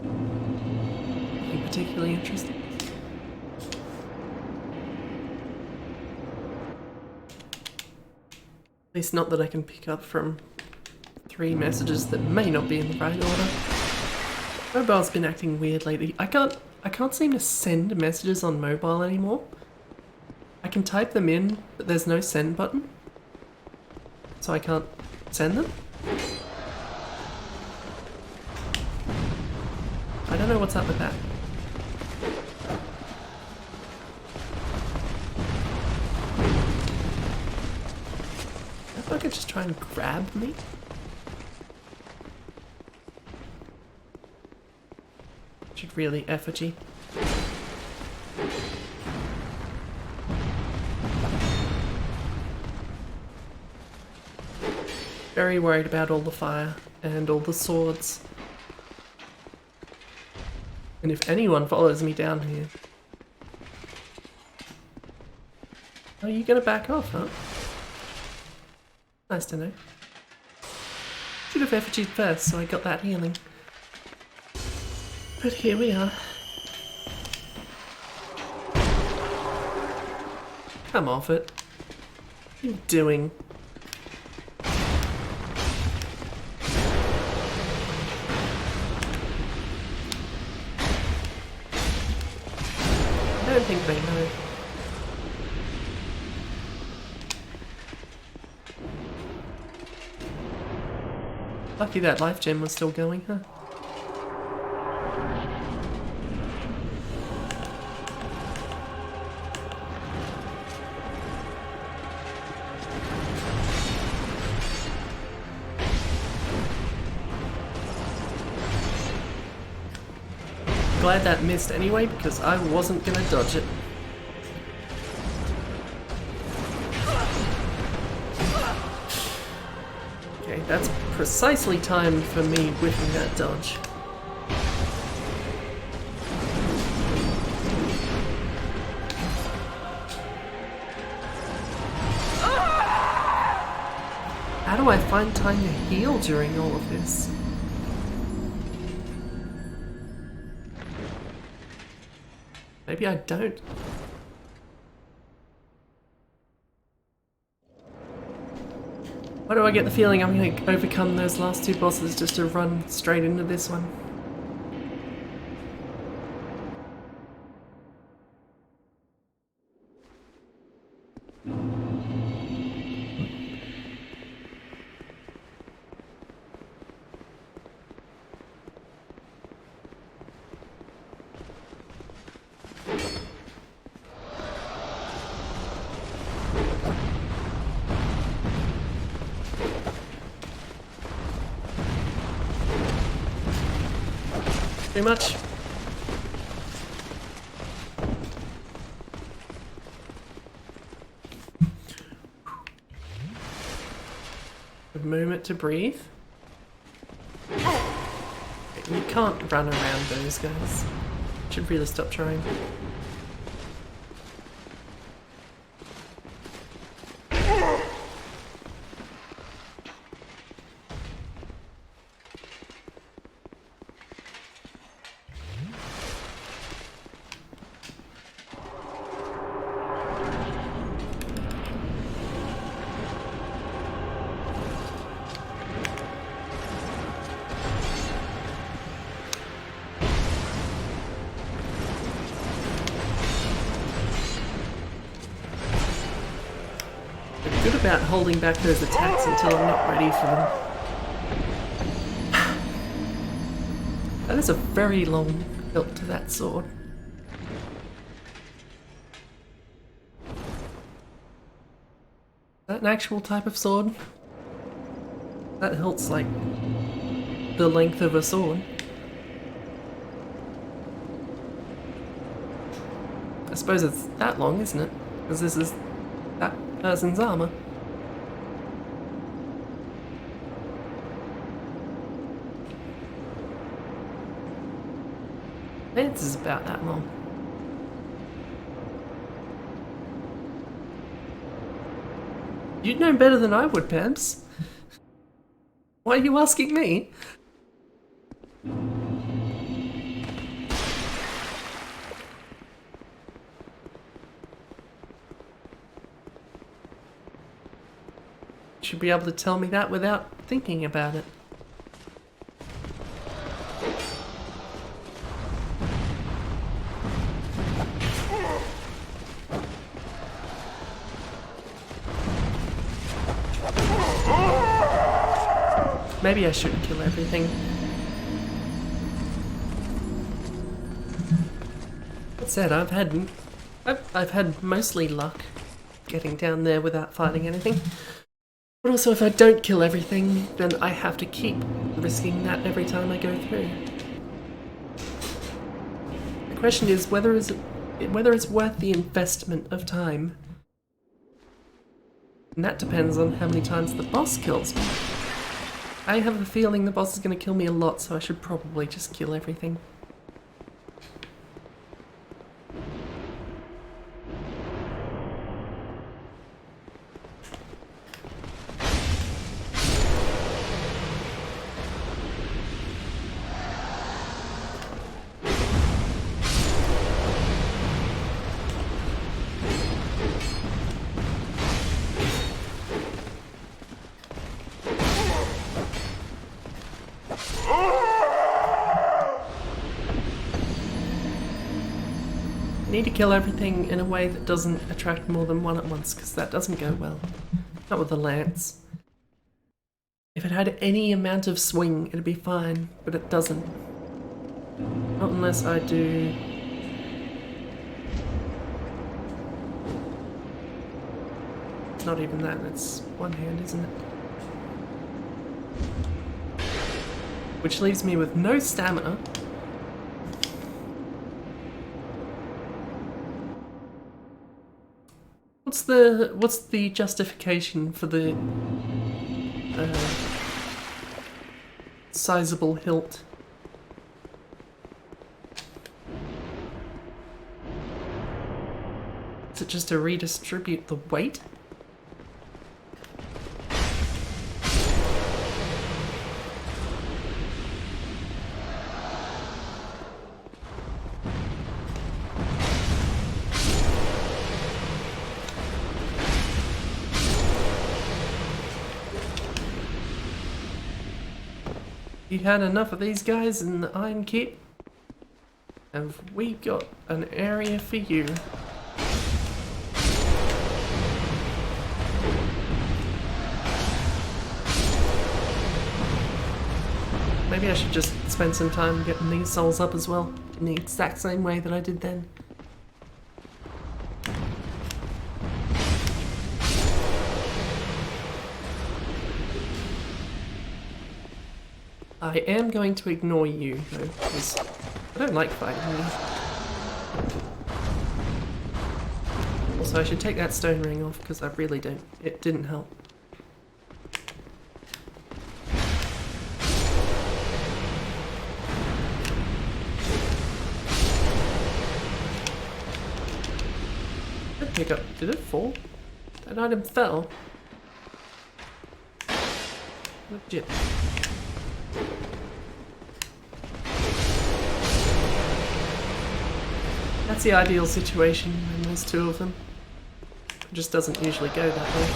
Nothing particularly interesting. At least not that I can pick up from 3 messages that may not be in the right order. Mobile's been acting weird lately. I can't seem to send messages on mobile anymore. I can type them in, but there's no send button. So I can't send them. don't know what's up with that. If I could just try and grab me. Should really effigy. Very worried about all the fire and all the swords. And if anyone follows me down here... Are you gonna back off, huh? Nice to know. Should have effigied first, so I got that healing. But here we are. Come off it. What are you doing? I don't think they know. Lucky that life gem was still going, huh? Glad that missed anyway, because I wasn't gonna dodge it. Okay, that's precisely timed for me whipping that dodge. How do I find time to heal during all of this? Maybe I don't. Why do I get the feeling I'm going to overcome those last two bosses just to run straight into this one? Too much. A moment to breathe. You can't run around those guys. Should really stop trying. Good about holding back those attacks until I'm not ready for them. That is a very long hilt to that sword. Is that an actual type of sword? That hilt's like the length of a sword. I suppose it's that long, isn't it? Because this is that person's armor. This is about that long. You'd know better than I would, Pamps. Why are you asking me? You should be able to tell me that without thinking about it. Maybe I shouldn't kill everything. That said, I've had mostly luck getting down there without finding anything. But also, if I don't kill everything, then I have to keep risking that every time I go through. The question is whether it's worth the investment of time. And that depends on how many times the boss kills me. I have a feeling the boss is going to kill me a lot, so I should probably just kill everything. Need to kill everything in a way that doesn't attract more than one at once, because that doesn't go well. Not with the lance. If it had any amount of swing, it'd be fine, but it doesn't. Not unless I do... It's not even that, it's one hand, isn't it? Which leaves me with no stamina. What's the justification for the sizable hilt? Is it just to redistribute the weight? You had enough of these guys in the iron kit? Have we got an area for you? Maybe I should just spend some time getting these souls up as well, in the exact same way that I did then. I am going to ignore you, though, because I don't like fighting you. Also, I should take that stone ring off, because I really don't. It didn't help. Pick up. Did it fall? That item fell. Legit. That's the ideal situation when there's two of them. It just doesn't usually go that way.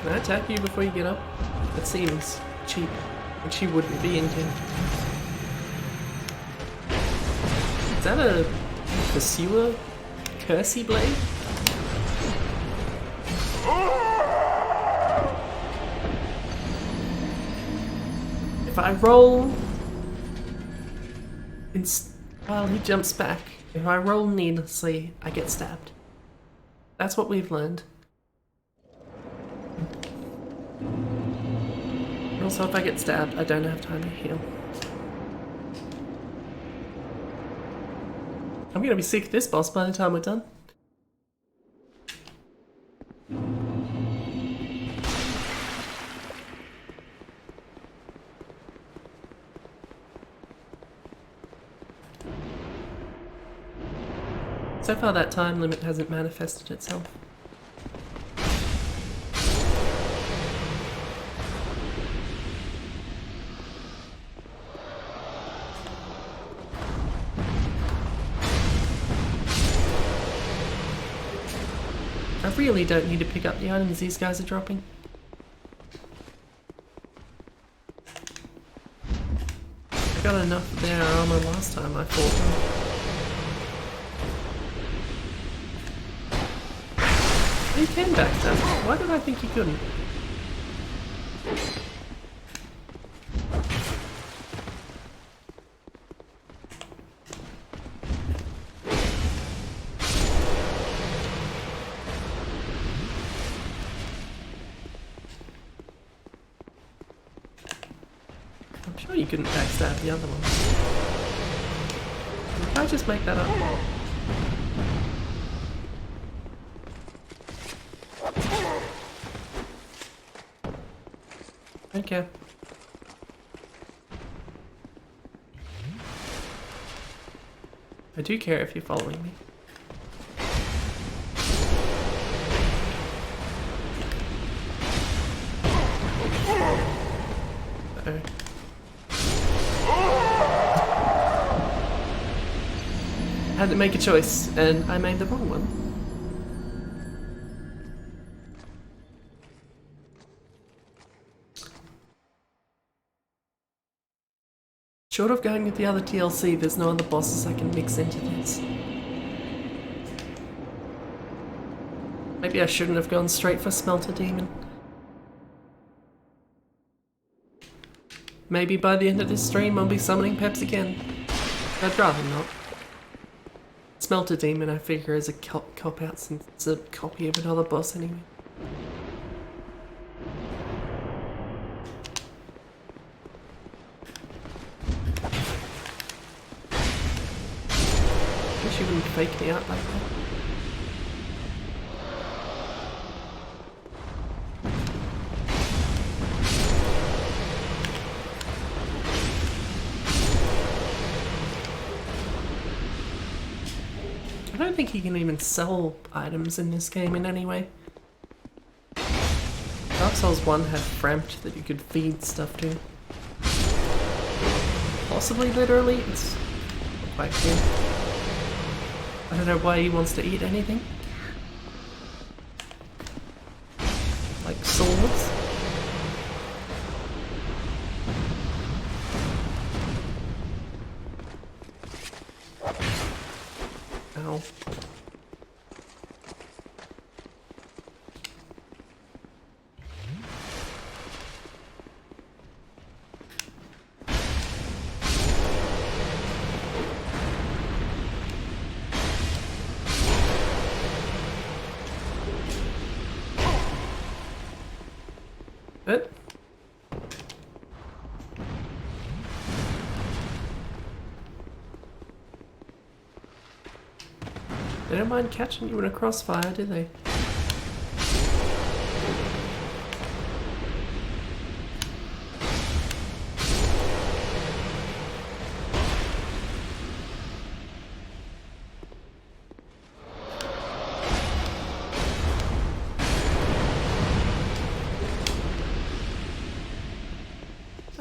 Can I attack you before you get up? That seems cheap, and she wouldn't be in here. Is that a pursuer cursey blade? If I roll while he jumps back, if I roll needlessly, I get stabbed. That's what we've learned. Also, if I get stabbed, I don't have time to heal. I'm gonna be sick of this boss by the time we're done. So far that time limit hasn't manifested itself. I really don't need to pick up the items these guys are dropping. I got enough of their armor last time I fought them. You can backstab. Why did I think you couldn't? I'm sure you couldn't backstab the other one. Did I just make that up? Okay. I do care if you're following me. Uh-oh. I had to make a choice, and I made the wrong one. Short of going with the other TLC, there's no other bosses I can mix into this. Maybe I shouldn't have gone straight for Smelter Demon. Maybe by the end of this stream I'll be summoning Peps again. I'd rather not. Smelter Demon I figure is a cop-out since it's a copy of another boss anyway. Wish you wouldn't fake me out like that. I don't think you can even sell items in this game in any way. Dark Souls 1 had Frampt that you could feed stuff to. Possibly literally, it's not quite clear. I don't know why he wants to eat anything. Like swords. Ow. It. They don't mind catching you in a crossfire, do they?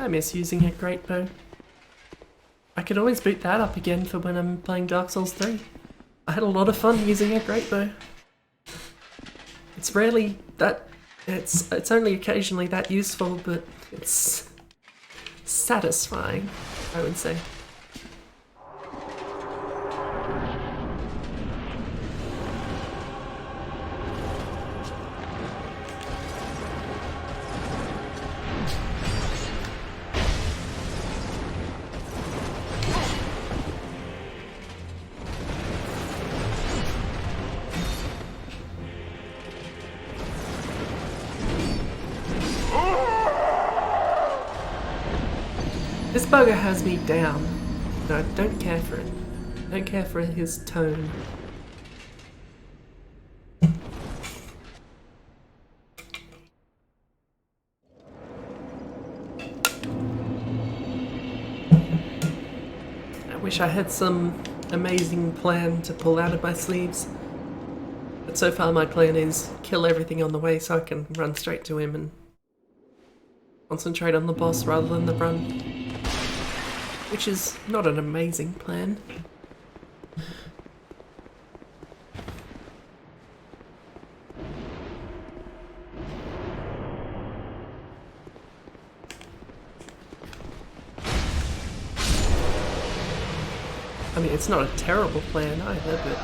I miss using a great bow. I could always boot that up again for when I'm playing Dark Souls 3. I had a lot of fun using a great bow. It's rarely that... It's only occasionally that useful, but it's satisfying, I would say. This bugger has me down, and I don't care for it. I don't care for his tone. I wish I had some amazing plan to pull out of my sleeves. But so far my plan is kill everything on the way so I can run straight to him and concentrate on the boss rather than the run. Which is not an amazing plan. I mean, it's not a terrible plan either, but...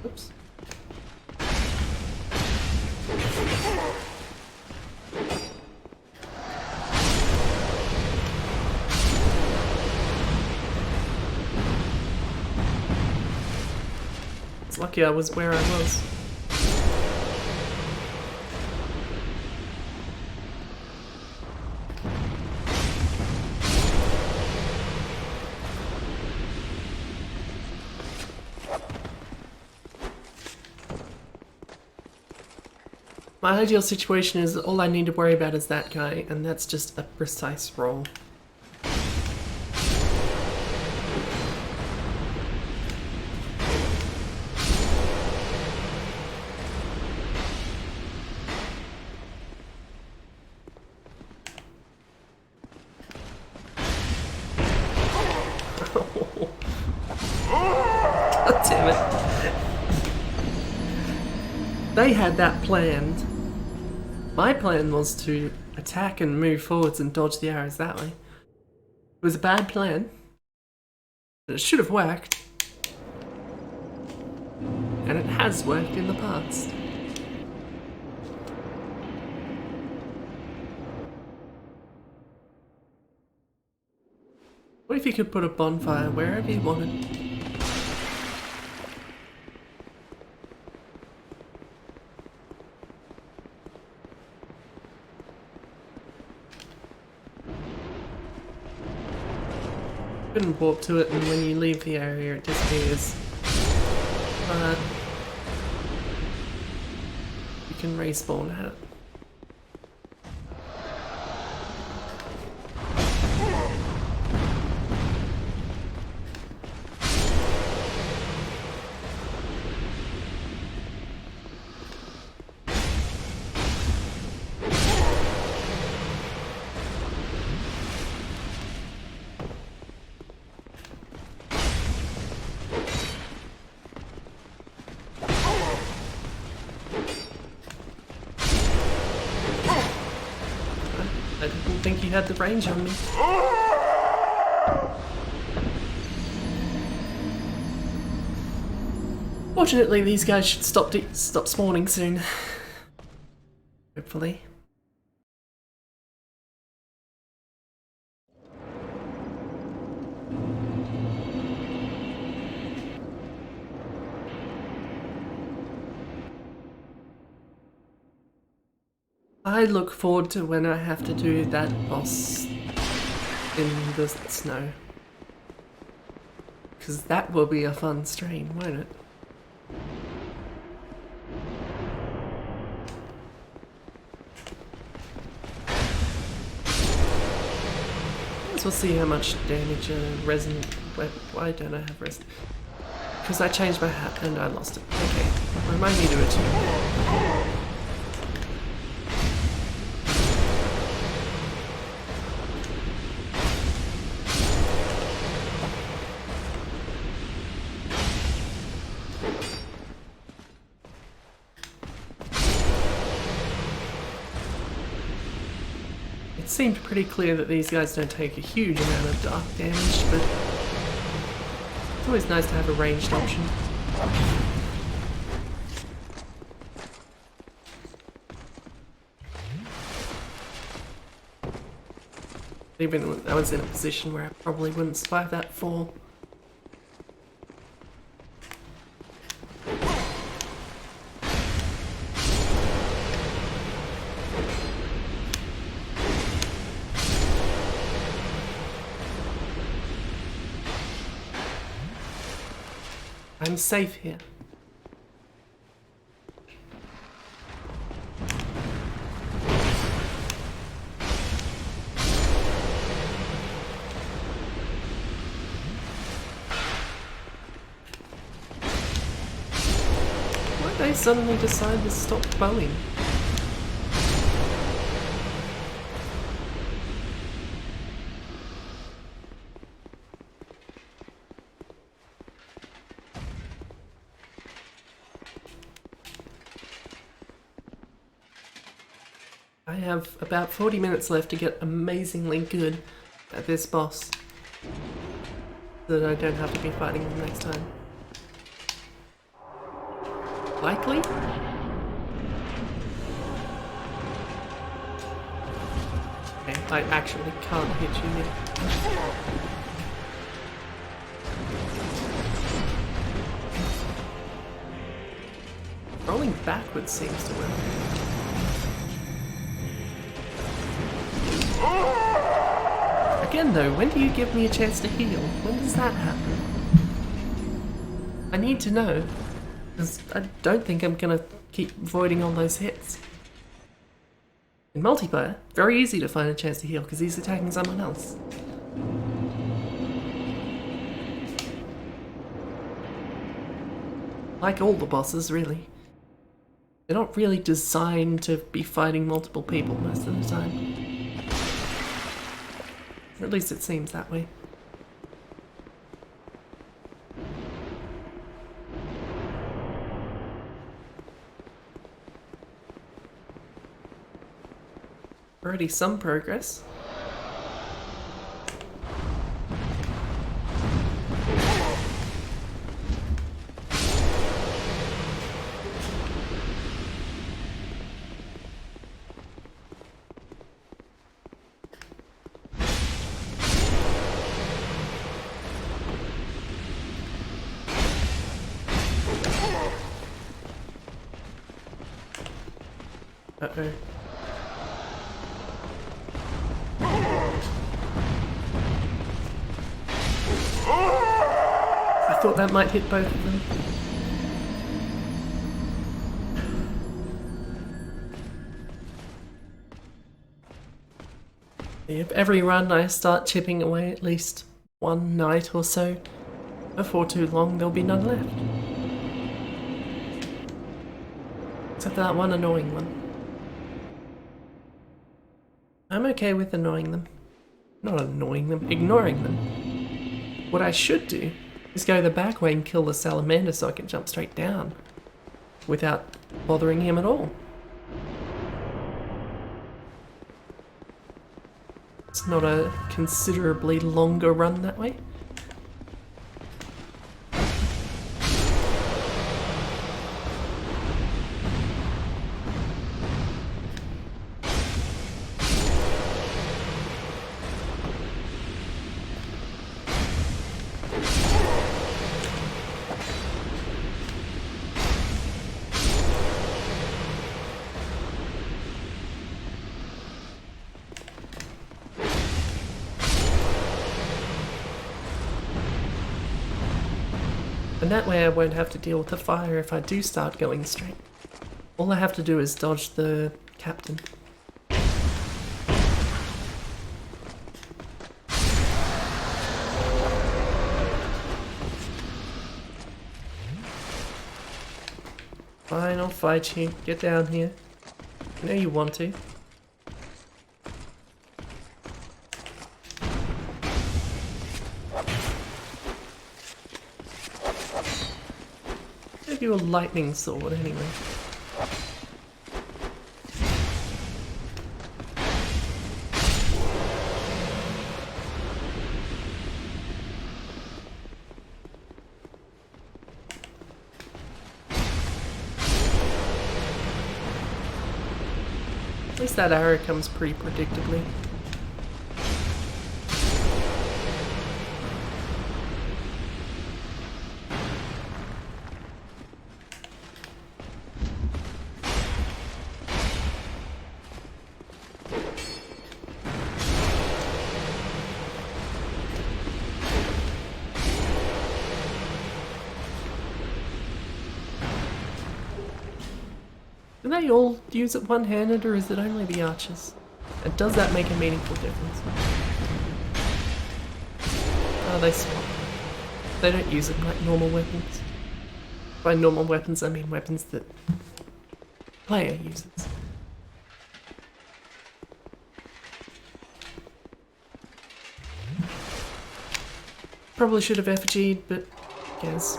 Oops. It's lucky I was where I was. My ideal situation is all I need to worry about is that guy, and that's just a precise roll. God damn it. They had that planned. My plan was to attack and move forwards and dodge the arrows that way. It was a bad plan, but it should have worked. And it has worked in the past. What if you could put a bonfire wherever you wanted? You can warp to it, and when you leave the area, it disappears. But you can respawn at it. I didn't think he had the range on me. Fortunately, these guys should stop spawning soon. Hopefully. I look forward to when I have to do that boss in the snow. Because that will be a fun stream, won't it? We'll see how much damage a resonant... Why don't I have resonant? Because I changed my hat and I lost it. Okay, remind me to attune. It seemed pretty clear that these guys don't take a huge amount of dark damage, but it's always nice to have a ranged option. Even when I was in a position where I probably wouldn't survive that fall. I'm safe here. Why'd they suddenly decide to stop bowing? I have about 40 minutes left to get amazingly good at this boss, so that I don't have to be fighting him next time. Likely? Okay, I actually can't hit you yet. Rolling backwards seems to work. Again though, when do you give me a chance to heal? When does that happen? I need to know, because I don't think I'm gonna keep avoiding all those hits. In multiplayer, very easy to find a chance to heal because he's attacking someone else. Like all the bosses, really. They're not really designed to be fighting multiple people most of the time. Or at least it seems that way. Already some progress. Uh-oh. I thought that might hit both of them. If every run I start chipping away at least one night or so, before too long there'll be none left. Except for that one annoying one. I'm okay with annoying them. Not annoying them, ignoring them. What I should do is go the back way and kill the salamander so I can jump straight down without bothering him at all. It's not a considerably longer run that way. And that way I won't have to deal with the fire if I do start going straight. All I have to do is dodge the captain. Fine, I'll fight you. Get down here. I know you want to. Give you a lightning sword anyway. At least that arrow comes pretty predictably. Do they all use it one-handed, or is it only the archers? And does that make a meaningful difference? Oh, they swap. They don't use it like normal weapons. By normal weapons, I mean weapons that player uses. Probably should have FG'd, but I guess.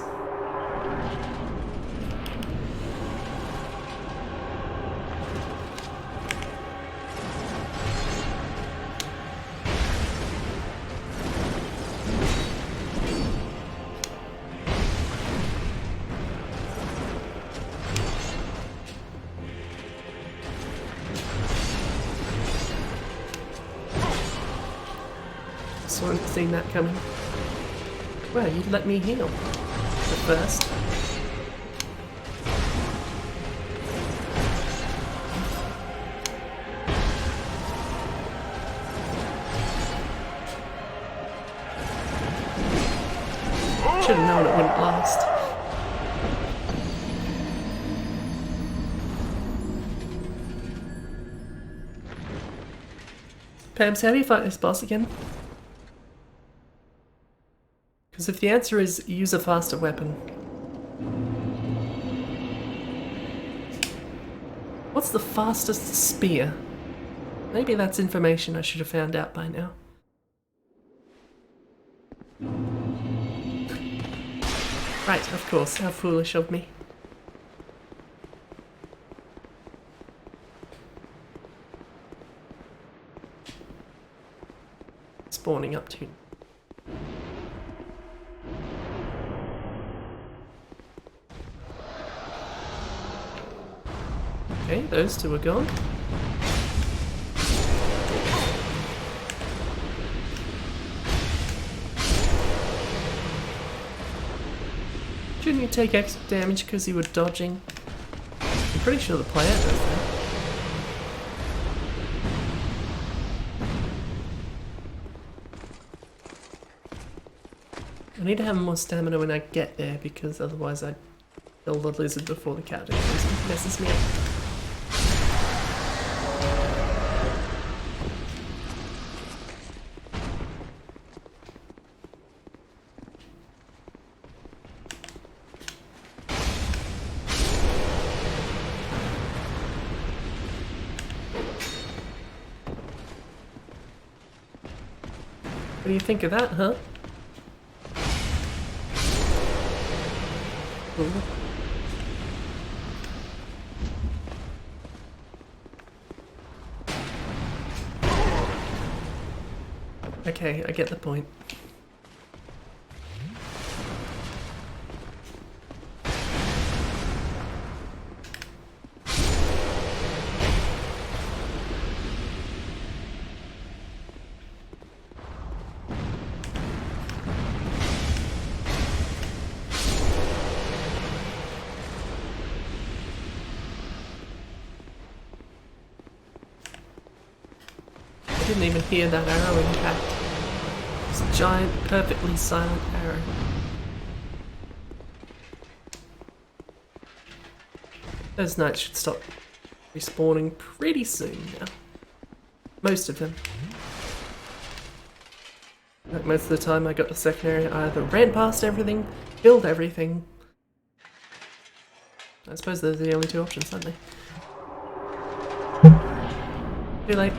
seen that coming. Well, you'd let me heal at first. Should have known it wouldn't last. Pams, how do you fight this boss again? Because if the answer is use a faster weapon. What's the fastest spear? Maybe that's information I should have found out by now. Right, of course, how foolish of me. Spawning up to. Okay, those two are gone. Shouldn't you take extra damage because you were dodging? I'm pretty sure the player does that. I need to have more stamina when I get there because otherwise I'd kill the lizard before the cat messes me up. What do you think of that, huh? Ooh. Okay, I get the point. I didn't even hear that arrow impact. It's a giant, perfectly silent arrow. Those knights should stop respawning pretty soon now. Most of them. Like most of the time I got the second area, I either ran past everything, killed everything. I suppose those are the only two options, aren't they? Too late.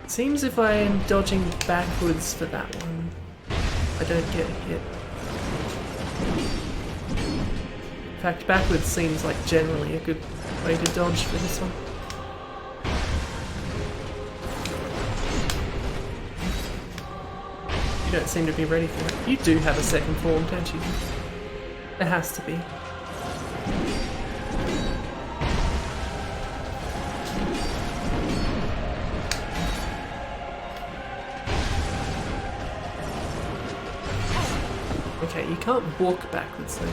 Seems if I am dodging backwards for that one, I don't get hit. In fact, backwards seems like generally a good way to dodge for this one. You don't seem to be ready for it. You do have a second form, don't you? There has to be. Okay, you can't walk backwards though.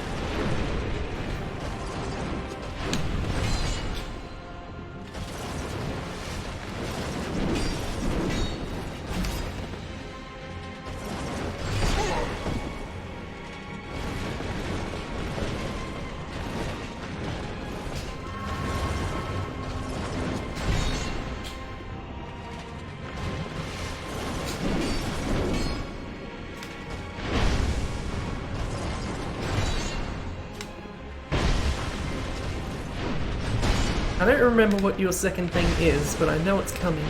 I don't remember what your second thing is, but I know it's coming.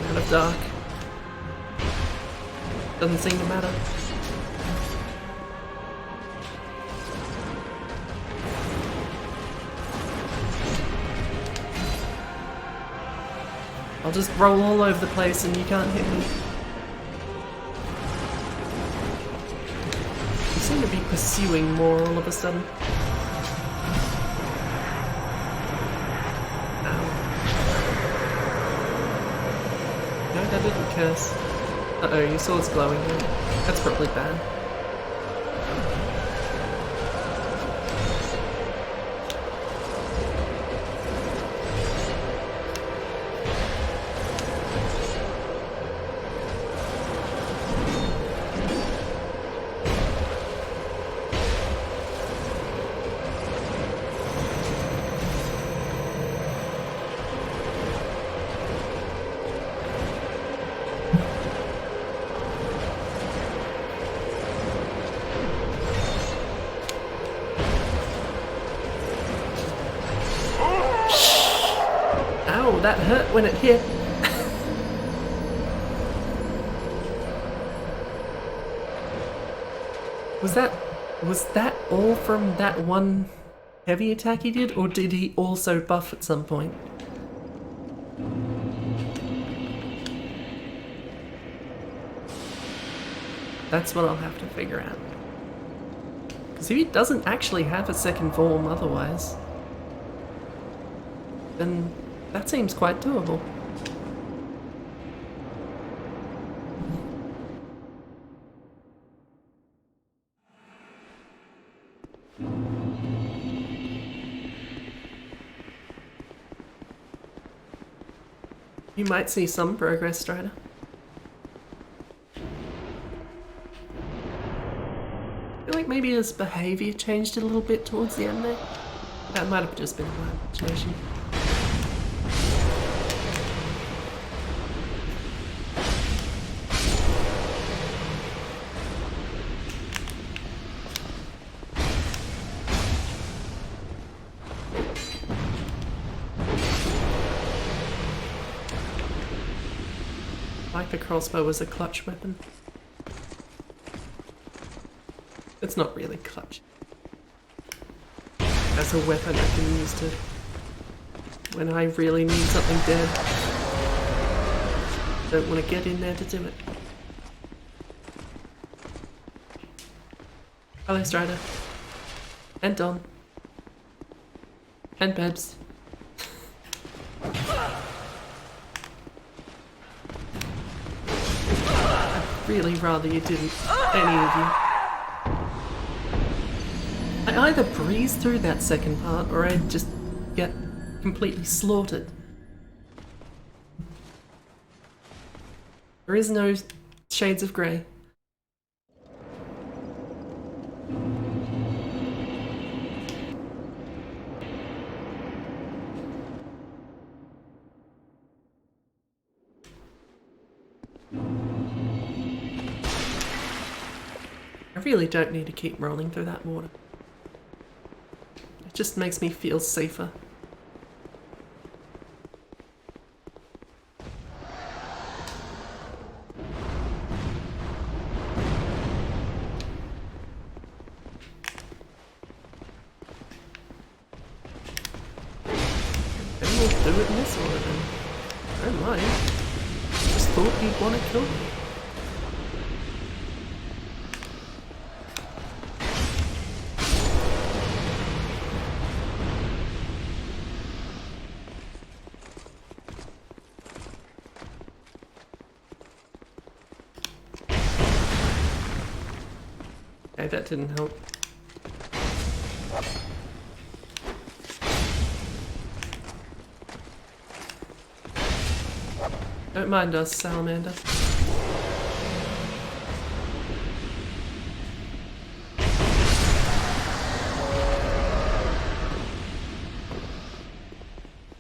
Out of dark. Doesn't seem to matter. I'll just roll all over the place and you can't hit me. You seem to be pursuing more all of a sudden. Ow. No, that didn't curse. Uh-oh, your sword's glowing now. That's probably bad. Ow, that hurt when it hit. Was that all from that one heavy attack he did, or did he also buff at some point? That's what I'll have to figure out. Because if he doesn't actually have a second form otherwise, then that seems quite doable. You might see some progress, Strider. I feel like maybe his behaviour changed a little bit towards the end there. That might have just been my imagination. Like the crossbow was a clutch weapon. It's not really clutch. As a weapon I can use to... when I really need something dead. Don't want to get in there to do it. Hello, Strider. And Don. And Bebs. I'd really rather you didn't. Any of you. I either breeze through that second part or I just get completely slaughtered. There is no shades of grey. I really don't need to keep rolling through that water. It just makes me feel safer. Maybe we'll do it in this order then. I don't mind. Just thought you'd want to kill me. Okay, that didn't help. Don't mind us, Salamander.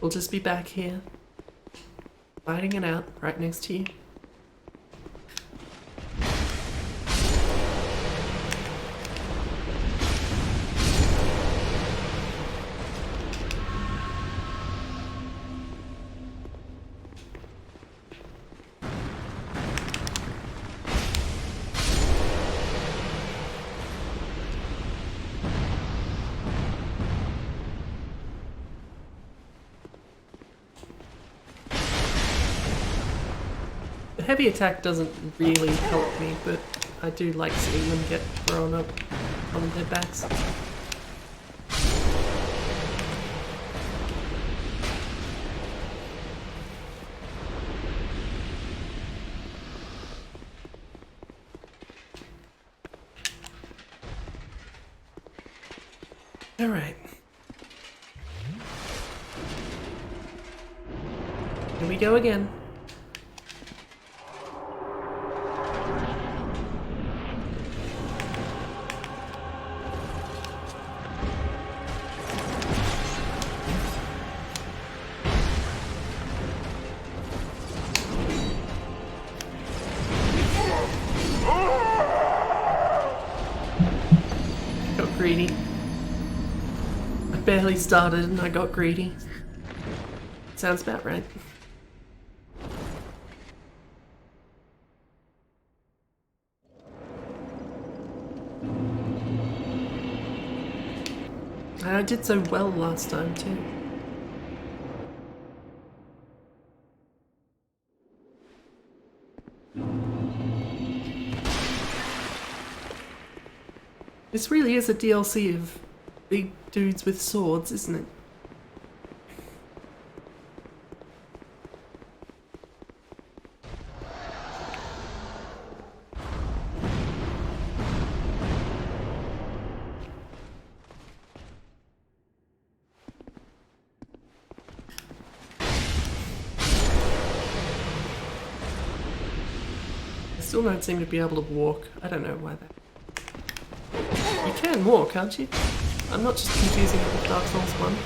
We'll just be back here, fighting it out right next to you. The heavy attack doesn't really help me, but I do like seeing them get thrown up on their backs. Alright. Here we go again. Got greedy. I barely started and I got greedy. Sounds about right. And I did so well last time too. This really is a DLC of big dudes with swords, isn't it? I still don't seem to be able to walk. I don't know why that. You can walk, can't you? I'm not just confusing it with Dark Souls 1.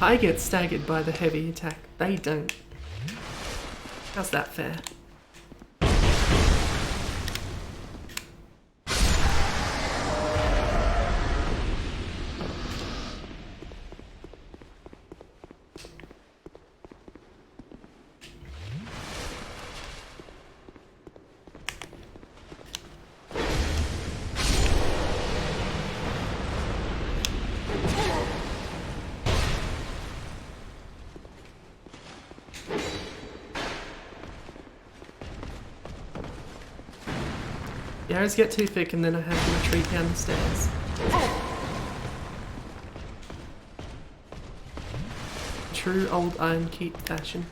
I get staggered by the heavy attack. They don't. How's that fair? The arrows get too thick and then I have to retreat down the stairs. True old Iron Keep fashion.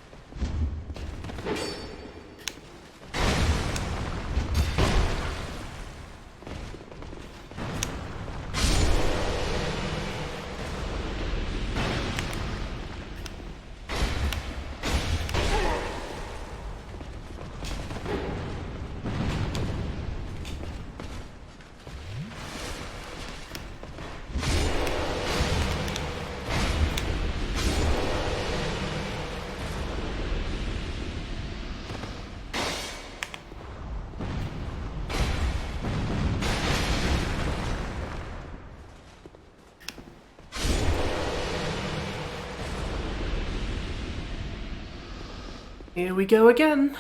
Here we go again.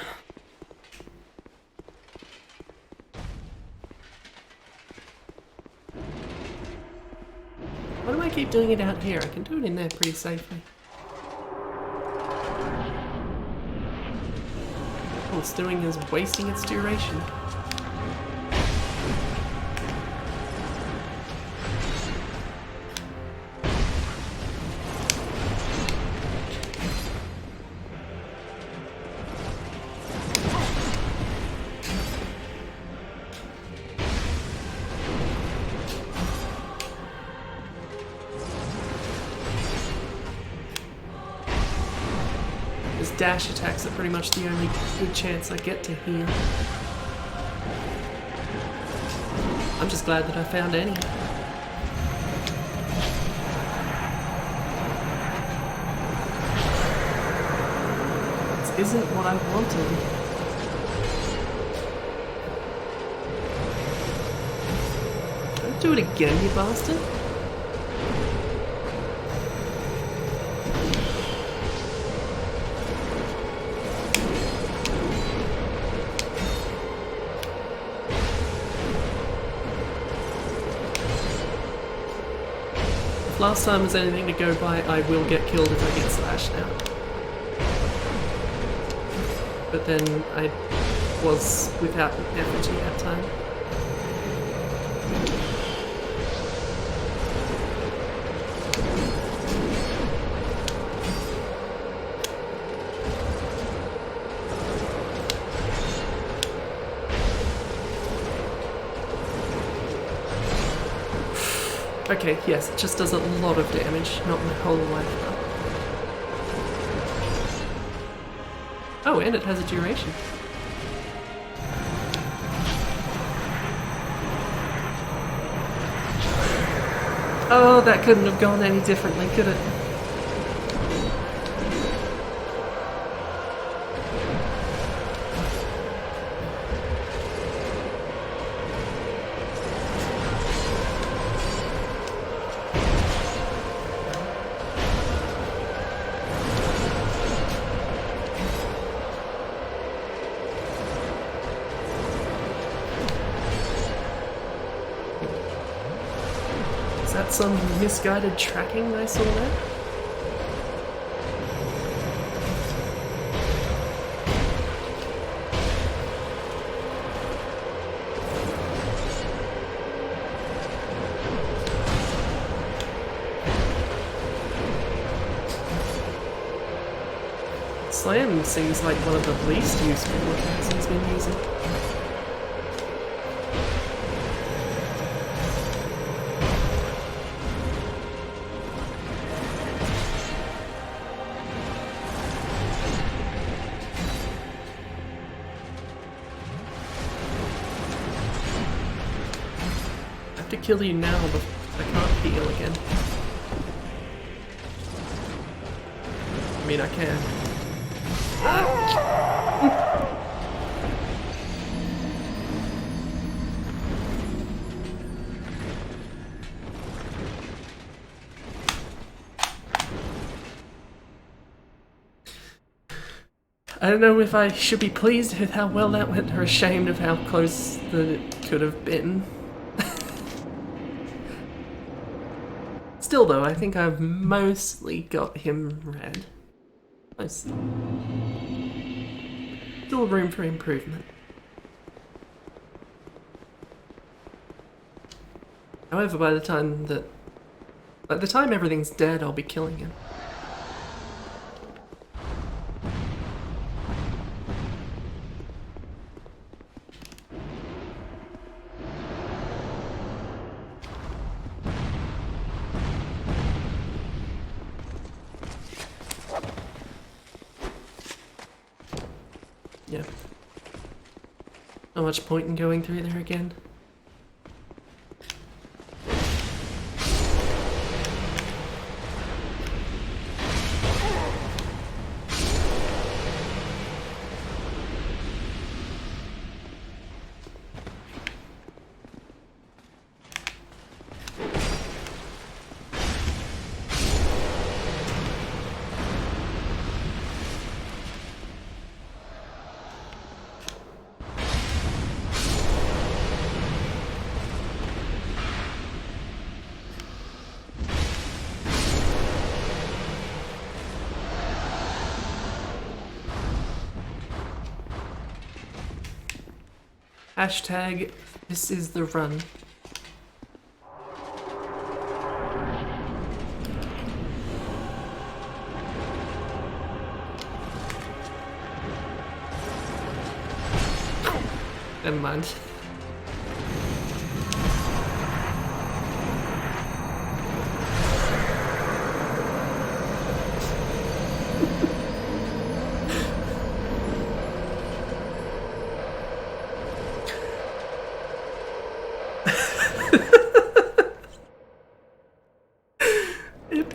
Why do I keep doing it out here? I can do it in there pretty safely. All it's doing is wasting its duration. Dash attacks are pretty much the only good chance I get to heal. I'm just glad that I found any. This isn't what I wanted. Don't do it again, you bastard. last time is anything to go by, I will get killed if I get slashed now. But then I was without effigy that time. Okay, yes, it just does a lot of damage, not my whole life though. Oh, and it has a duration. Oh, that couldn't have gone any differently, could it? Is that some misguided tracking I saw there? Slam seems like one of the least useful weapons he's been using. To kill you now, but I can't heal again. I mean, I can. I don't know if I should be pleased with how well that went or ashamed of how close that it could have been. Still though, I think I've mostly got him red. Mostly. Still room for improvement. However, by the time everything's dead, I'll be killing him. Yeah. Not much point in going through there again. Hashtag, this is the run. Never mind.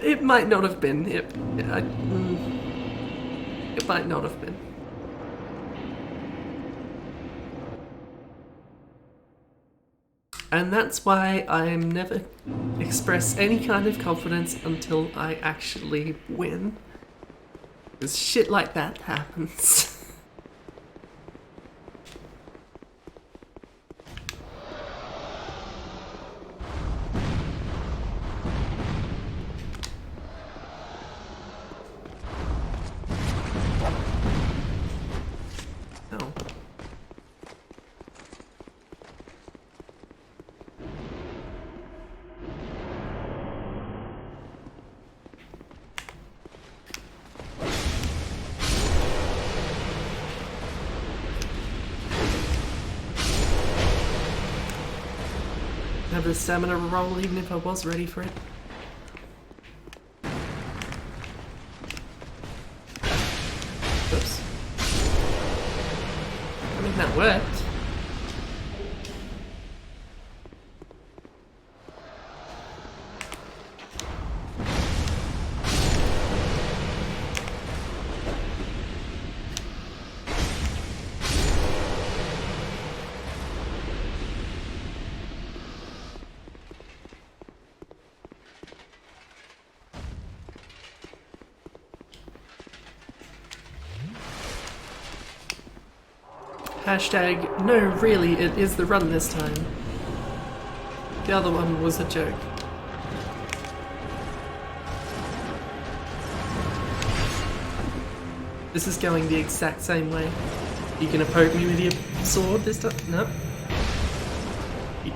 It might not have been. It might not have been. And that's why I never express any kind of confidence until I actually win. Because shit like that happens. another stamina roll even if I was ready for it. Oops. I mean, that worked. Hashtag, no really, it is the run this time. The other one was a joke. This is going the exact same way. You gonna poke me with your sword this time? No. You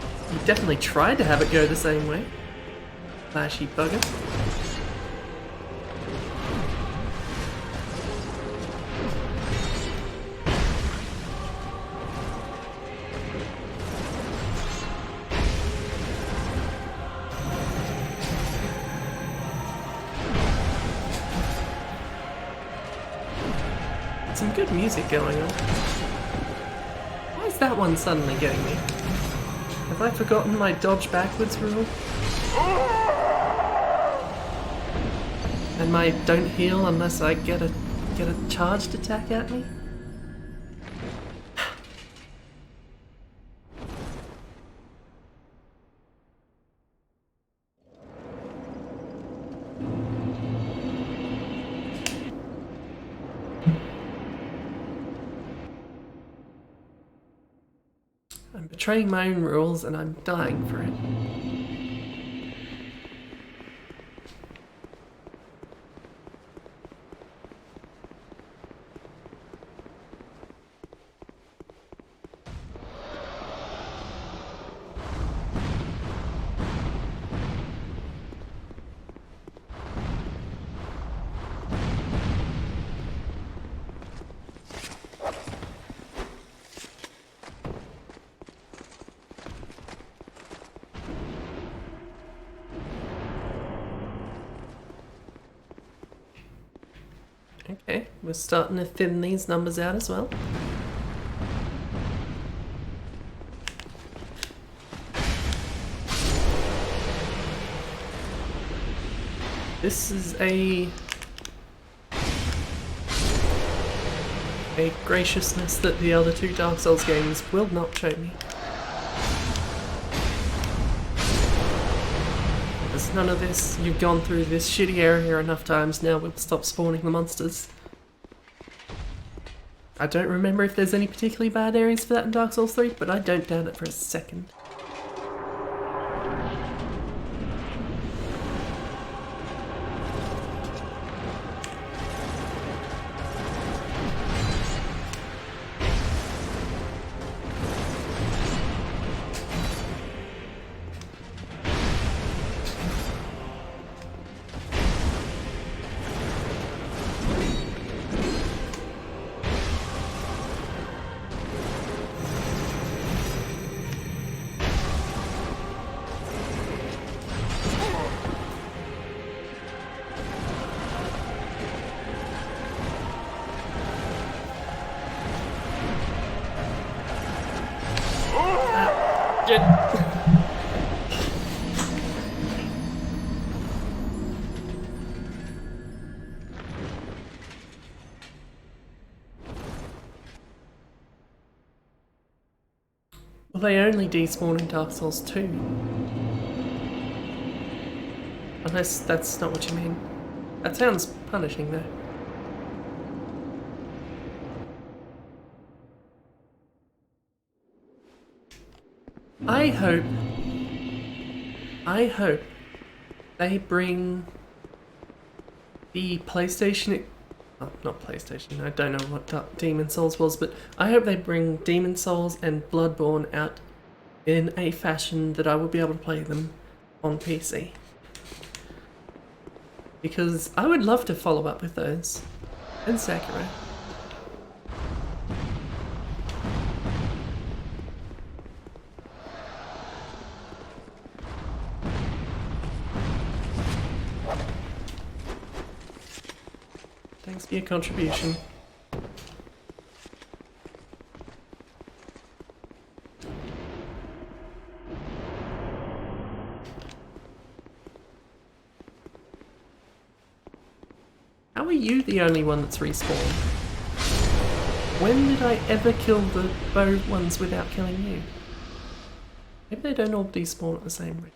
definitely tried to have it go the same way. Flashy bugger. Some good music going on. Why is that one suddenly getting me? Have I forgotten my dodge backwards rule? And my don't heal unless I get a charged attack at me? I'm betraying my own rules and I'm dying for it. Okay, we're starting to thin these numbers out as well. This is a graciousness that the other two Dark Souls games will not show me. There's none of this, you've gone through this shitty area enough times, now we'll stop spawning the monsters. I don't remember if there's any particularly bad areas for that in Dark Souls 3, but I don't doubt it for a second. Well, they only despawn in Dark Souls 2. Unless that's not what you mean. That sounds punishing though. I hope they bring the PlayStation, oh, not PlayStation, I don't know what Demon Souls was, but I hope they bring Demon Souls and Bloodborne out in a fashion that I will be able to play them on PC. Because I would love to follow up with those. And Sekiro. Thanks for your contribution. How are you the only one that's respawned? When did I ever kill the bow ones without killing you? Maybe they don't all despawn at the same rate.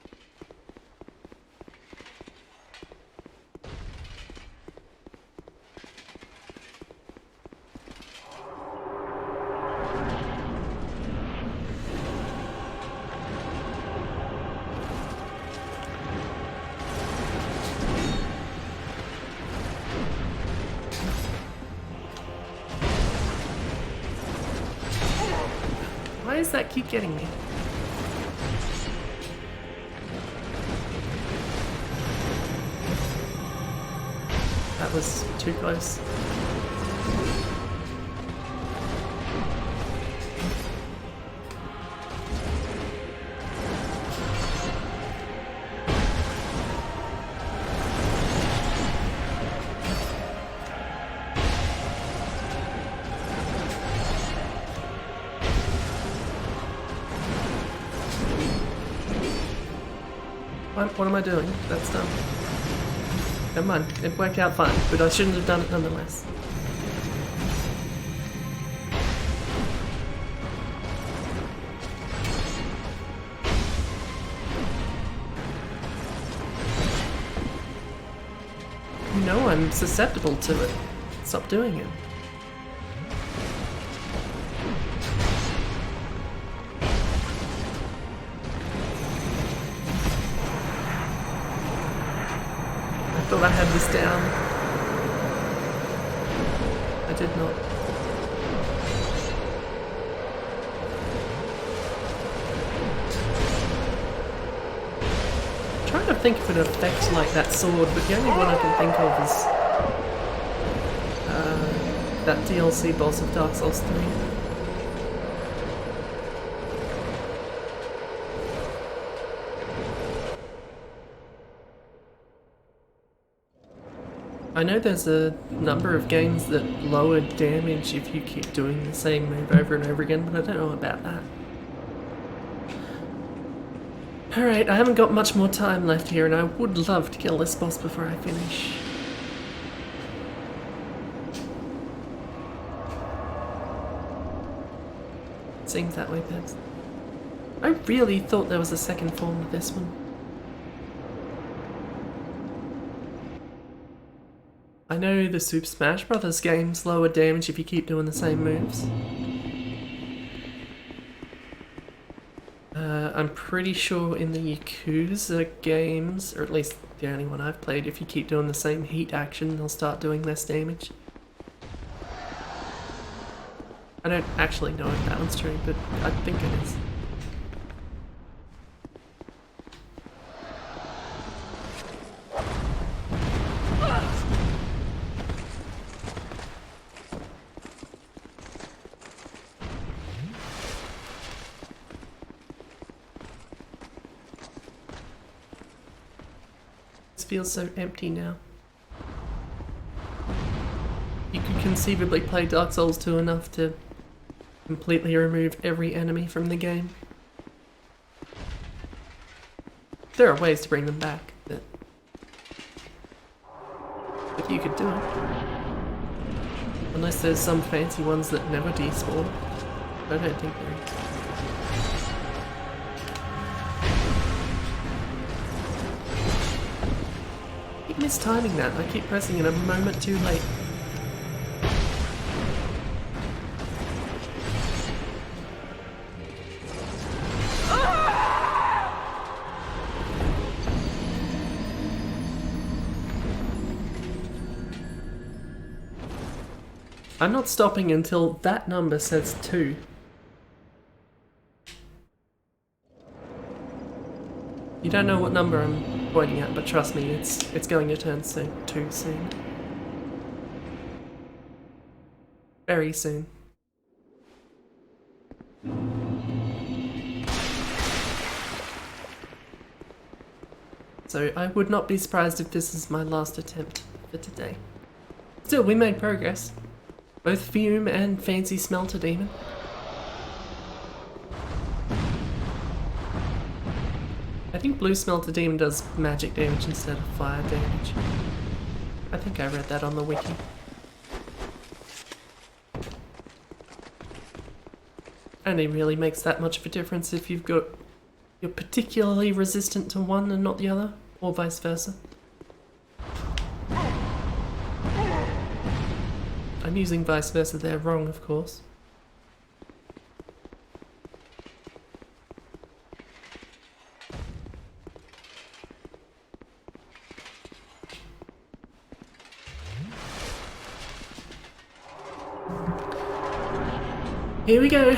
Why does that keep getting me? That was too close. What am I doing? That's dumb. Never mind, it worked out fine, but I shouldn't have done it nonetheless. You know I'm susceptible to it. Stop doing it. I thought I had this down. I did not. I'm trying to think if it affects like that sword, but the only one I can think of is that DLC boss of Dark Souls 3. I know there's a number of games that lower damage if you keep doing the same move over and over again, but I don't know about that. Alright, I haven't got much more time left here, and I would love to kill this boss before I finish. Seems that way, Pips. I really thought there was a second form of this one. I know the Super Smash Bros. Games lower damage if you keep doing the same moves. I'm pretty sure in the Yakuza games, or at least the only one I've played, if you keep doing the same heat action, they'll start doing less damage. I don't actually know if that one's true, but I think it is. Feels so empty now. You could conceivably play Dark Souls 2 enough to completely remove every enemy from the game. There are ways to bring them back, but you could do it. Unless there's some fancy ones that never despawn. I don't think there is. I keep mistiming that. I keep pressing it a moment too late. I'm not stopping until that number says 2. You don't know what number I'm pointing at, but trust me, it's going to turn 2 soon. Very soon. So I would not be surprised if this is my last attempt for today. Still, we made progress. Both Fume and Fancy Smelter Demon. I think Blue Smelter Demon does magic damage instead of fire damage. I think I read that on the wiki. Only really makes that much of a difference if you're particularly resistant to one and not the other, or vice versa. I'm using vice versa there wrong, of course. Here we go.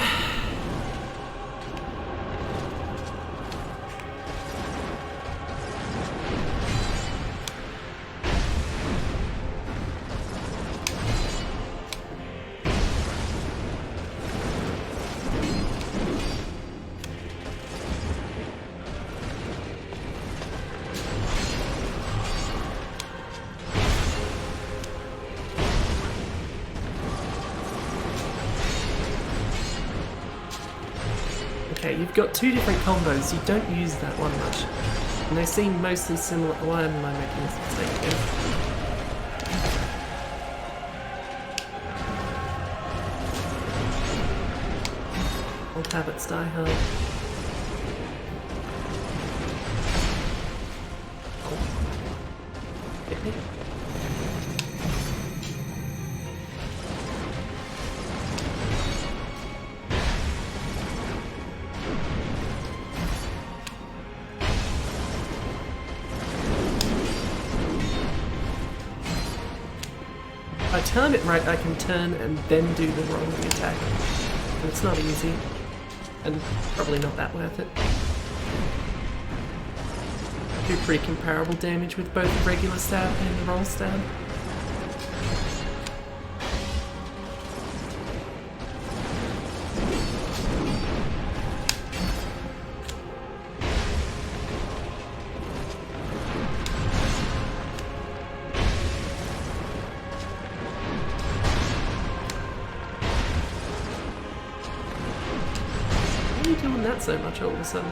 Okay, you've got two different combos, you don't use that one much. And they seem mostly similar. Why am I making this mistake again? Old habits die hard. Oh. Hit me. If I time it right, I can turn and then do the wrong attack. And it's not easy, and probably not that worth it. Do pretty comparable damage with both the regular stab and the roll stab. Why are you doing that so much all of a sudden?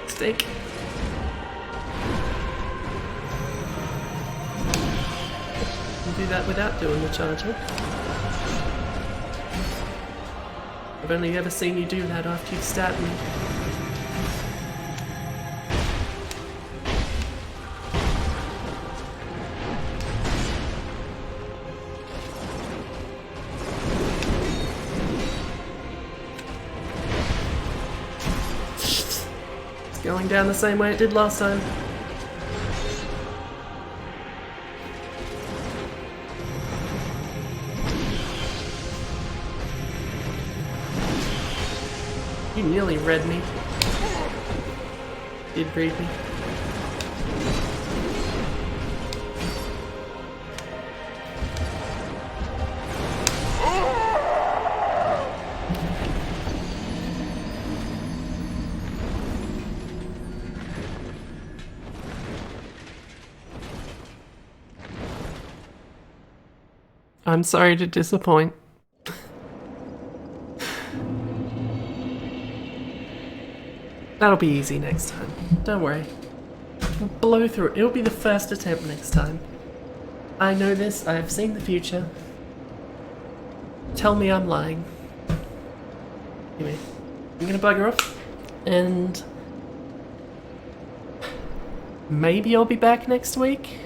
Mistake. You do that without doing the charging. I've only ever seen you do that after you've stabbed me. It's going down the same way it did last time. You nearly read me. Did read me. I'm sorry to disappoint. That'll be easy next time. Don't worry. We'll blow through it. It'll be the first attempt next time. I know this. I have seen the future. Tell me I'm lying. Anyway, I'm gonna bugger off. And maybe I'll be back next week.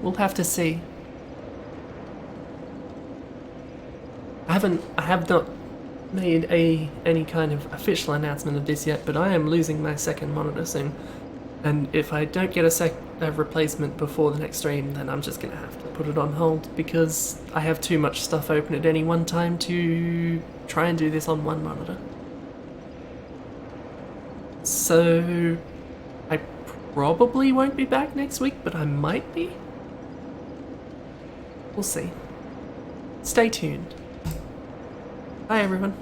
We'll have to see. I have not made any kind of official announcement of this yet, but I am losing my second monitor soon, and if I don't get a replacement before the next stream, then I'm just gonna have to put it on hold because I have too much stuff open at any one time to try and do this on one monitor. So I probably won't be back next week, but I might be. We'll see. Stay tuned. Bye, everyone.